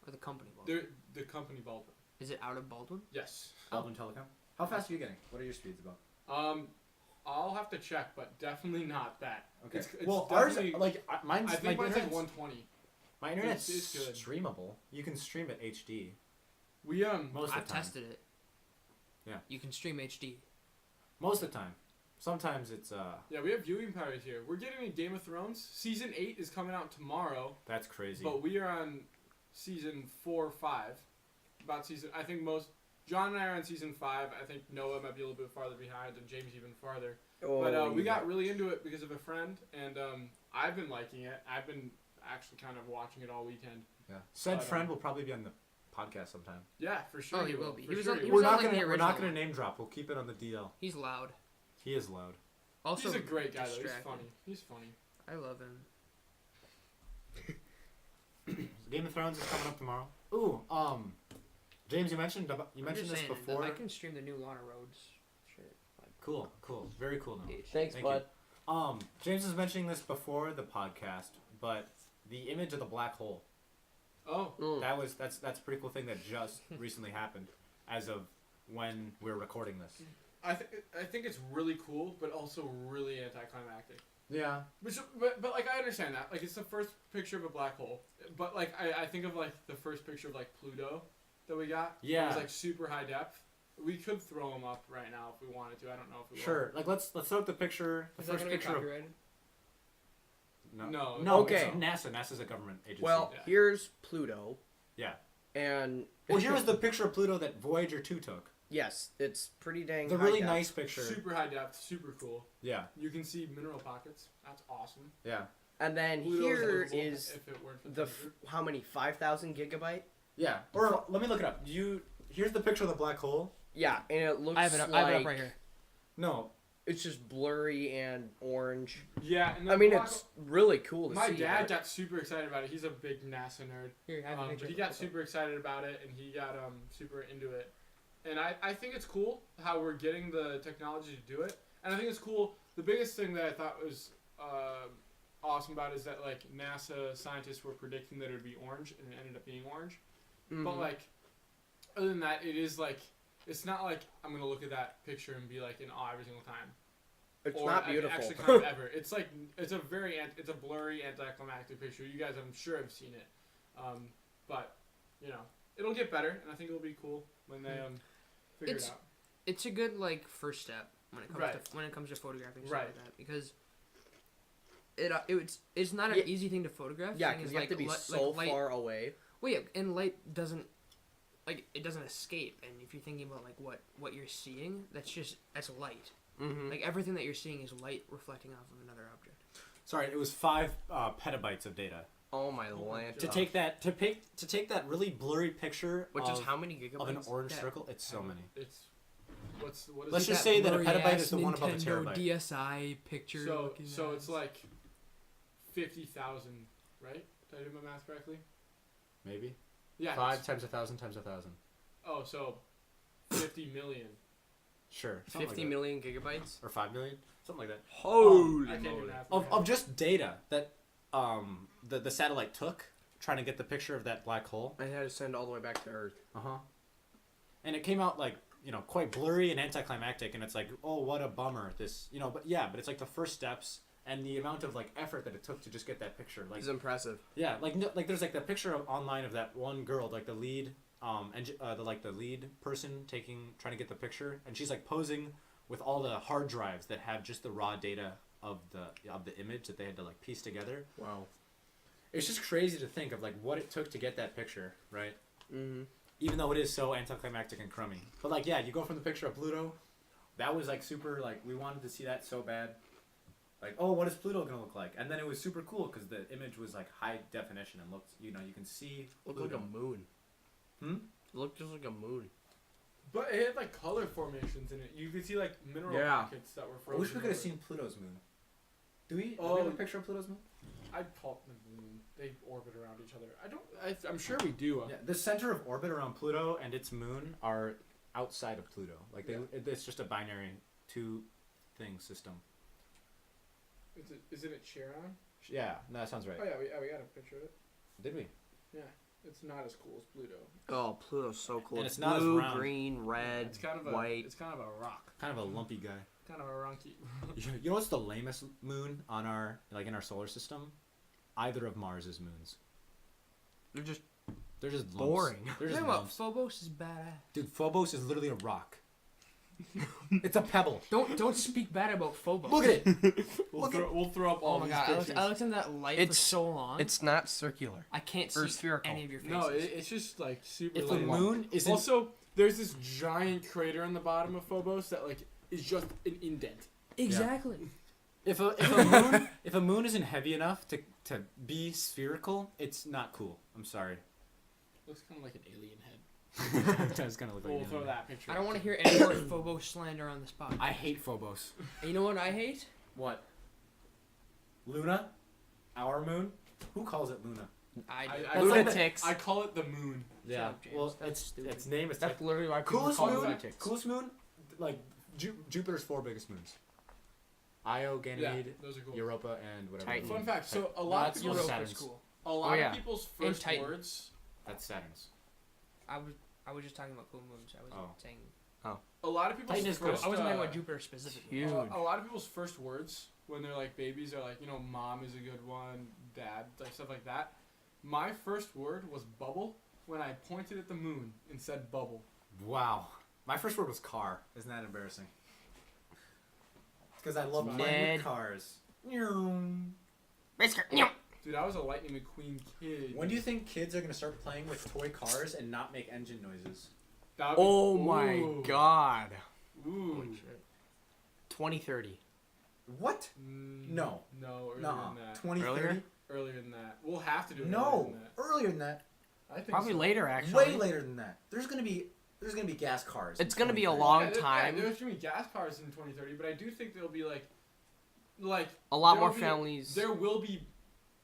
Speaker 3: or the company Baldwin?
Speaker 1: The company Baldwin.
Speaker 3: Is it out of Baldwin?
Speaker 1: Yes.
Speaker 2: Baldwin Telecom. How fast are you getting? What are your speeds about?
Speaker 1: I'll have to check, but definitely not that.
Speaker 2: Okay.
Speaker 1: It's
Speaker 2: well, ours
Speaker 1: definitely-
Speaker 2: mine's
Speaker 1: I think mine's like
Speaker 2: internet's-
Speaker 1: 120.
Speaker 2: My internet's
Speaker 1: it's good.
Speaker 2: streamable. You can stream it HD
Speaker 1: We
Speaker 2: most of
Speaker 3: I've
Speaker 2: the time.
Speaker 3: tested it.
Speaker 2: Yeah.
Speaker 3: You can stream HD.
Speaker 2: Most of the time. Sometimes it's
Speaker 1: Yeah, we have viewing parties here. We're getting in Game of Thrones. Season 8 is coming out tomorrow,
Speaker 2: that's crazy.
Speaker 1: but we are on season 4 or 5. I think John and I are on season 5. I think Noah might be a little bit farther behind, and James even farther. But we got really into it because of a friend, and I've been liking it. I've been actually kind of watching it all weekend.
Speaker 2: Yeah. Said
Speaker 1: But,
Speaker 2: friend will probably be on the podcast sometime.
Speaker 1: Yeah, for sure.
Speaker 3: Oh, he will be.
Speaker 1: For
Speaker 3: He was
Speaker 1: sure
Speaker 3: on-
Speaker 1: he
Speaker 3: he
Speaker 1: will.
Speaker 3: was
Speaker 2: We're
Speaker 3: on,
Speaker 2: not
Speaker 3: like, the
Speaker 2: gonna
Speaker 3: original one.
Speaker 2: name drop. We'll keep it on the DL.
Speaker 3: He's loud.
Speaker 2: He is loud.
Speaker 3: Also,
Speaker 1: He's a great guy, though. He's
Speaker 3: distracting.
Speaker 1: funny. He's funny.
Speaker 3: I love him.
Speaker 2: Game of Thrones is coming up tomorrow. Ooh, James, you mentioned
Speaker 3: I'm
Speaker 2: this
Speaker 3: just saying,
Speaker 2: before.
Speaker 3: I can stream the new Lana Rhodes shit. Like,
Speaker 2: Cool, very cool. Now.
Speaker 4: Thanks,
Speaker 2: Thank
Speaker 4: bud.
Speaker 2: James was mentioning this before the podcast, but the image of the black hole.
Speaker 1: Oh,
Speaker 2: That's a pretty cool thing that just recently happened, as of when we're recording this.
Speaker 1: I think it's really cool, but also really anticlimactic.
Speaker 2: Yeah.
Speaker 1: But like I understand that. Like it's the first picture of a black hole. But like I think of like the first picture of like Pluto that we got.
Speaker 2: Yeah.
Speaker 1: It was like super high depth. We could throw them up right now if we wanted to. I don't know if we
Speaker 2: Sure. Like let's throw up the picture. The
Speaker 3: is that
Speaker 2: first
Speaker 3: gonna get
Speaker 2: picture of
Speaker 3: copyrighted?
Speaker 1: No.
Speaker 4: Okay.
Speaker 2: It's NASA. NASA's a government agency.
Speaker 4: Well,
Speaker 1: Yeah.
Speaker 4: here's Pluto.
Speaker 2: Yeah.
Speaker 4: And
Speaker 2: Well, here was the picture of Pluto that Voyager 2 took.
Speaker 4: yes, it's pretty dang.
Speaker 2: The
Speaker 4: high
Speaker 2: really
Speaker 4: def.
Speaker 2: nice picture.
Speaker 1: Super high depth, super cool.
Speaker 2: Yeah.
Speaker 1: You can see mineral pockets. That's awesome.
Speaker 2: Yeah.
Speaker 4: And then
Speaker 1: Pluto's
Speaker 4: here
Speaker 1: livable
Speaker 4: is
Speaker 1: if it weren't for
Speaker 4: the
Speaker 1: Thunder.
Speaker 4: how many 5,000 gigabyte?
Speaker 2: Yeah. Or let me look it up. Here's the picture of the black hole.
Speaker 4: Yeah, and it looks
Speaker 3: I have it up
Speaker 4: like
Speaker 3: right here.
Speaker 2: No.
Speaker 4: it's just blurry and orange.
Speaker 1: Yeah, and
Speaker 4: I
Speaker 1: the
Speaker 4: mean,
Speaker 1: black
Speaker 4: it's really cool to
Speaker 1: My
Speaker 4: see.
Speaker 1: dad
Speaker 4: but-
Speaker 1: got super excited about it. He's a big NASA nerd.
Speaker 3: Here, I have a
Speaker 1: But
Speaker 3: picture.
Speaker 1: he got super excited about it, and he got super into it. And I think it's cool how we're getting the technology to do it. And I think it's cool. The biggest thing that I thought was awesome about it is that like NASA scientists were predicting that it would be orange, and it ended up being orange.
Speaker 4: Mhm.
Speaker 1: But like, other than that, it is like it's not like I'm gonna look at that picture and be like in awe every single time.
Speaker 4: it's
Speaker 1: Or
Speaker 4: not
Speaker 1: I-
Speaker 4: beautiful.
Speaker 1: Actually, kind of ever. It's like it's a blurry anticlimactic picture. You guys, I'm sure, have seen it. But you know, it'll get better, and I think it'll be cool when they figure
Speaker 3: It's-
Speaker 1: it out.
Speaker 3: It's a good like first step when it comes
Speaker 1: Right.
Speaker 3: to photographing stuff
Speaker 1: Right.
Speaker 3: like that because it's not an
Speaker 4: Yeah.
Speaker 3: easy thing to photograph.
Speaker 4: Yeah,
Speaker 3: seeing
Speaker 4: because
Speaker 3: as,
Speaker 4: you have to be
Speaker 3: li-
Speaker 4: so
Speaker 3: light,
Speaker 4: far away.
Speaker 3: Well, yeah, and light doesn't it doesn't escape. And if you're thinking about like what you're seeing, that's light.
Speaker 4: Mm-hmm.
Speaker 3: Like everything that you're seeing is light reflecting off of another object.
Speaker 2: Sorry, it was 5 petabytes of data.
Speaker 4: Oh my
Speaker 1: Oh my
Speaker 4: land.
Speaker 1: God.
Speaker 2: To take that really blurry picture
Speaker 4: Which is
Speaker 2: of,
Speaker 4: how many gigabytes?
Speaker 2: of an orange
Speaker 3: Yeah.
Speaker 2: circle, it's so many.
Speaker 1: It's what is
Speaker 2: Let's
Speaker 1: it?
Speaker 2: just say that a petabyte is the one above a terabyte.
Speaker 3: DSi picture.
Speaker 1: So it's like 50,000, right? Did I do my math correctly?
Speaker 2: Maybe.
Speaker 1: Yeah.
Speaker 2: 5 times 1,000 times 1,000.
Speaker 1: Oh, so 50 million.
Speaker 2: Sure.
Speaker 4: 50 million gigabytes.
Speaker 2: Or 5 million, something like that.
Speaker 4: Holy
Speaker 1: I can't do
Speaker 4: moly.
Speaker 1: math.
Speaker 2: Of just data that the satellite took trying to get the picture of that black hole.
Speaker 4: I had to send all the way back to Earth.
Speaker 2: And it came out like, quite blurry and anticlimactic, and it's like, oh, what a bummer. This, but it's like the first steps and the amount of like effort that it took to just get that picture. Like,
Speaker 4: It's impressive.
Speaker 2: yeah, like there's like that picture online of that one girl, like the lead, the lead person trying to get the picture, and she's like posing with all the hard drives that have just the raw data of the image that they had to like piece together.
Speaker 4: Wow.
Speaker 2: It's just crazy to think of like what it took to get that picture, right?
Speaker 4: Mm-hmm.
Speaker 2: Even though it is so anticlimactic and crummy. But like, yeah, you go from the picture of Pluto, that was like super, like we wanted to see that so bad. Like, oh, what is Pluto gonna look like? And then it was super cool because the image was like high definition and looked, you can see.
Speaker 4: Looked like a moon.
Speaker 2: Hmm?
Speaker 4: It looked just like a moon.
Speaker 1: But it had like color formations in it. You could see like mineral
Speaker 4: Yeah.
Speaker 1: pockets that were
Speaker 2: I
Speaker 1: frozen.
Speaker 2: wish we could have
Speaker 1: over.
Speaker 2: seen Pluto's moon. Do we?
Speaker 1: Oh.
Speaker 2: Do we have a picture of Pluto's moon?
Speaker 1: I'd call it the moon. They orbit around each other. I'm sure we do.
Speaker 2: Yeah, the center of orbit around Pluto and its moon are outside of Pluto. Like it's just a binary two-thing system.
Speaker 1: Isn't it Charon?
Speaker 2: Yeah, no, that sounds right.
Speaker 1: Oh yeah, we got a picture of it.
Speaker 2: Did we?
Speaker 1: Yeah, it's not as cool as Pluto.
Speaker 4: Oh, Pluto's so cool.
Speaker 2: And
Speaker 4: It's
Speaker 2: it's not as
Speaker 4: blue,
Speaker 2: round.
Speaker 4: green, red,
Speaker 1: It's kind of a
Speaker 4: white.
Speaker 1: It's kind of a rock.
Speaker 2: Kind of a lumpy guy.
Speaker 1: Kind of a runky.
Speaker 2: You know what's the lamest moon on our in our solar system? Either of Mars's moons.
Speaker 4: They're just
Speaker 2: They're just lumps.
Speaker 4: boring.
Speaker 2: They're just
Speaker 3: Talking about
Speaker 2: lumps.
Speaker 3: Phobos is badass.
Speaker 2: Dude, Phobos is literally a rock. It's a pebble.
Speaker 3: Don't speak bad about Phobos.
Speaker 2: Look at it.
Speaker 1: We'll throw up all
Speaker 3: Oh my
Speaker 1: these
Speaker 3: god,
Speaker 1: pictures.
Speaker 3: I looked in that light for
Speaker 4: It's-
Speaker 3: so long.
Speaker 4: It's not circular.
Speaker 3: I can't
Speaker 4: or
Speaker 3: see
Speaker 4: spherical.
Speaker 3: any of your faces.
Speaker 1: No, it's just like super.
Speaker 2: If the
Speaker 1: lame.
Speaker 2: moon isn't
Speaker 1: Also, there's this giant crater on the bottom of Phobos that like is just an indent.
Speaker 3: exactly.
Speaker 2: if a moon if a moon isn't heavy enough to be spherical, it's not cool. I'm sorry.
Speaker 1: Looks kind of like an alien head.
Speaker 2: It does kind of look like
Speaker 1: We'll
Speaker 2: an
Speaker 1: throw
Speaker 2: alien.
Speaker 1: that picture.
Speaker 3: I don't want to hear any more Phobos slander on this podcast.
Speaker 2: I hate Phobos.
Speaker 3: And you know what I hate?
Speaker 2: What? Luna? Our moon? Who calls it Luna?
Speaker 3: I do.
Speaker 1: I
Speaker 4: Lunatics.
Speaker 1: I call it the moon.
Speaker 2: Yeah.
Speaker 3: up, James.
Speaker 2: Well,
Speaker 3: That's stupid.
Speaker 2: its name is
Speaker 4: That's literally why people
Speaker 2: coolest
Speaker 4: call it
Speaker 2: moon.
Speaker 4: lunatics.
Speaker 2: Coolest moon, like Jupiter's 4 biggest moons: Io,
Speaker 1: Yeah,
Speaker 2: Ganymede,
Speaker 1: those are cool.
Speaker 2: Europa, and whatever.
Speaker 4: Titan.
Speaker 1: Fun fact: so a
Speaker 2: No,
Speaker 1: lot of
Speaker 2: that's
Speaker 1: people's
Speaker 2: Europa.
Speaker 3: Europa's
Speaker 2: Saturn's.
Speaker 3: cool.
Speaker 1: a lot
Speaker 4: yeah.
Speaker 1: of people's
Speaker 3: And
Speaker 1: first
Speaker 3: Titan.
Speaker 1: words.
Speaker 2: That's Saturn's.
Speaker 3: I was just talking about cool moons. I wasn't
Speaker 2: Oh.
Speaker 3: saying.
Speaker 1: A lot of people's
Speaker 2: Titan is cool.
Speaker 1: first.
Speaker 3: I wasn't talking about Jupiter specifically.
Speaker 4: Huge.
Speaker 1: A lot of people's first words when they're like babies are like, mom is a good one, dad, like stuff like that. My first word was bubble when I pointed at the moon and said bubble.
Speaker 2: Wow. My first word was car. Isn't that embarrassing? Because I love
Speaker 1: Ned.
Speaker 2: playing with cars.
Speaker 1: Dude, I was a Lightning McQueen kid.
Speaker 2: When do you think kids are gonna start playing with toy cars and not make engine noises?
Speaker 1: That would be-
Speaker 4: Oh my
Speaker 1: Ooh.
Speaker 4: god.
Speaker 1: Ooh.
Speaker 3: Holy shit.
Speaker 4: 2030.
Speaker 2: What?
Speaker 1: Mm,
Speaker 2: No.
Speaker 1: No, earlier
Speaker 2: No.
Speaker 1: than that.
Speaker 2: 2030?
Speaker 4: Earlier?
Speaker 1: Earlier than that. We'll have to do it earlier
Speaker 2: No.
Speaker 1: than that.
Speaker 2: Earlier than that.
Speaker 1: I think
Speaker 4: Probably
Speaker 1: so.
Speaker 4: later, actually.
Speaker 2: Way later than that. There's gonna be gas cars. in
Speaker 4: It's gonna be a
Speaker 2: 2030.
Speaker 4: long
Speaker 1: Yeah,
Speaker 4: time.
Speaker 1: there's gonna be gas cars in 2030, but I do think there'll be like
Speaker 4: A lot
Speaker 1: there
Speaker 4: more
Speaker 1: will be-
Speaker 4: families.
Speaker 1: There will be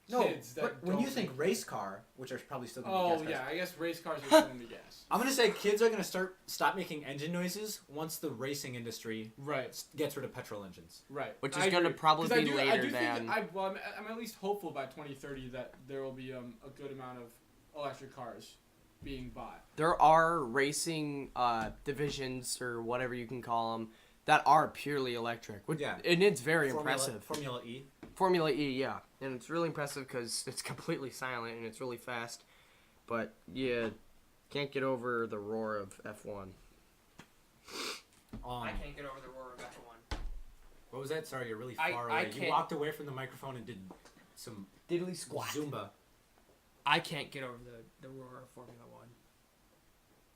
Speaker 2: No,
Speaker 1: kids that
Speaker 2: but when
Speaker 1: don't
Speaker 2: you think race car, which are probably still gonna be
Speaker 1: Oh
Speaker 2: gas cars.
Speaker 1: yeah, I guess race cars are still gonna be gas.
Speaker 2: I'm gonna say kids are gonna stop making engine noises once the racing industry
Speaker 1: Right,
Speaker 2: gets rid of petrol engines.
Speaker 1: right.
Speaker 4: Which
Speaker 1: I
Speaker 4: is gonna
Speaker 1: agree.
Speaker 4: probably
Speaker 1: 'Cause I
Speaker 4: be
Speaker 1: do-
Speaker 4: later
Speaker 1: I do
Speaker 4: than-
Speaker 1: Think I'm at least hopeful by 2030 that there will be a good amount of electric cars being bought.
Speaker 4: There are racing divisions, or whatever you can call them, that are purely electric. Which,
Speaker 2: Yeah.
Speaker 4: And it's very impressive.
Speaker 2: Formula E.
Speaker 4: Formula E, yeah. And it's really impressive because it's completely silent and it's really fast. But, yeah, can't get over the roar of F1.
Speaker 3: I can't get over the roar of F1.
Speaker 2: What was that? Sorry, you're really
Speaker 3: I-
Speaker 2: far
Speaker 3: I
Speaker 2: away. You
Speaker 3: can't-
Speaker 2: walked away from the microphone and did some
Speaker 4: Diddly squat.
Speaker 2: Zumba.
Speaker 3: I can't get over the roar of Formula One.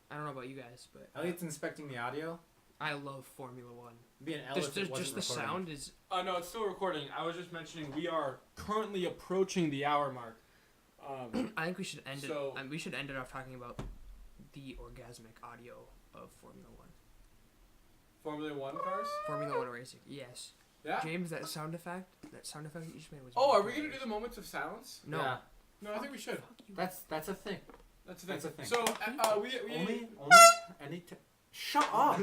Speaker 3: I don't know about you guys, but
Speaker 2: Elliot's inspecting the audio.
Speaker 3: I love Formula One.
Speaker 2: Be an Elliot
Speaker 3: Just
Speaker 2: that wasn't
Speaker 3: the
Speaker 2: recording.
Speaker 3: sound is.
Speaker 1: No, it's still recording. I was just mentioning we are currently approaching the hour mark.
Speaker 3: I think we should end
Speaker 1: So-
Speaker 3: it. We should end it off talking about the orgasmic audio of Formula One.
Speaker 1: Formula One cars.
Speaker 3: Formula One racing. Yes.
Speaker 1: Yeah.
Speaker 3: James, that sound effect that you just made was.
Speaker 1: Oh, are we gonna do the moments of silence?
Speaker 3: No.
Speaker 2: Yeah,
Speaker 1: No, I think we should.
Speaker 3: Fuck you.
Speaker 2: that's a thing.
Speaker 1: That's the thing.
Speaker 2: That's a thing.
Speaker 1: So we
Speaker 2: Only any. Shut up.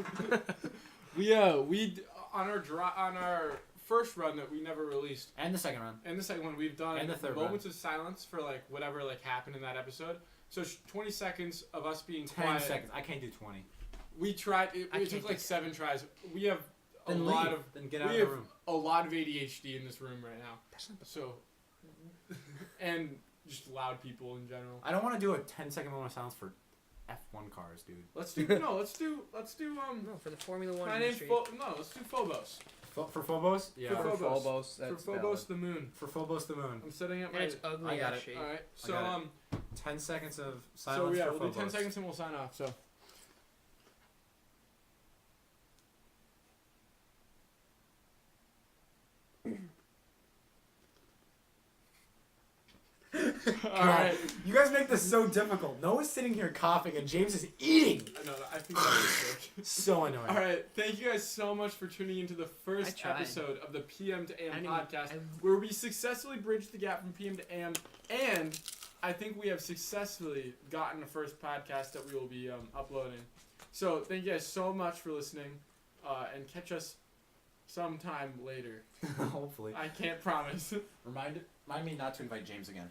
Speaker 1: we on our first run that we never released,
Speaker 2: And the second round.
Speaker 1: and the second one we've done
Speaker 2: And the third
Speaker 1: moments of silence for like whatever like happened in that episode. So 20 seconds of us being
Speaker 2: 10
Speaker 1: quiet.
Speaker 2: seconds. I can't do 20.
Speaker 1: We tried. It
Speaker 3: I
Speaker 1: took
Speaker 3: can't
Speaker 1: like
Speaker 3: do
Speaker 1: 7 tries. We have a
Speaker 2: Then
Speaker 1: lot
Speaker 2: leave.
Speaker 1: of
Speaker 2: Then get
Speaker 1: we
Speaker 2: out of
Speaker 1: have
Speaker 2: the room.
Speaker 1: a lot of ADHD in this room right now.
Speaker 3: That's not the
Speaker 1: So and just loud people in general.
Speaker 2: I don't want to do a 10-second moment of silence for F1 cars, dude.
Speaker 1: Let's do let's do
Speaker 3: no for the Formula One
Speaker 1: my name's
Speaker 3: industry.
Speaker 1: let's do Phobos.
Speaker 2: For Phobos? Yeah.
Speaker 1: For Phobos.
Speaker 4: Phobos,
Speaker 1: For Phobos the moon.
Speaker 2: For Phobos the moon.
Speaker 1: I'm setting up
Speaker 3: And
Speaker 1: my
Speaker 3: it's ugly
Speaker 2: I got
Speaker 3: ass
Speaker 2: it.
Speaker 3: shape.
Speaker 1: all right. So
Speaker 2: got 10 seconds of
Speaker 1: so
Speaker 2: silence
Speaker 1: yeah,
Speaker 2: for
Speaker 1: we'll
Speaker 2: Phobos.
Speaker 1: do 10 seconds and we'll sign off. So All right.
Speaker 2: You guys make this so difficult. Noah's sitting here coughing and James is eating.
Speaker 1: No, I think that was a joke.
Speaker 2: So annoying.
Speaker 1: All right, thank you guys so much for tuning into the
Speaker 3: I
Speaker 1: first
Speaker 3: tried.
Speaker 1: episode of the PM to AM
Speaker 3: I didn't
Speaker 1: podcast,
Speaker 3: even-
Speaker 1: where we successfully bridged the gap from PM to AM, and I think we have successfully gotten the first podcast that we will be uploading. So thank you guys so much for listening, and catch us sometime later.
Speaker 2: Hopefully.
Speaker 1: I can't promise.
Speaker 2: Remind me not to invite James again.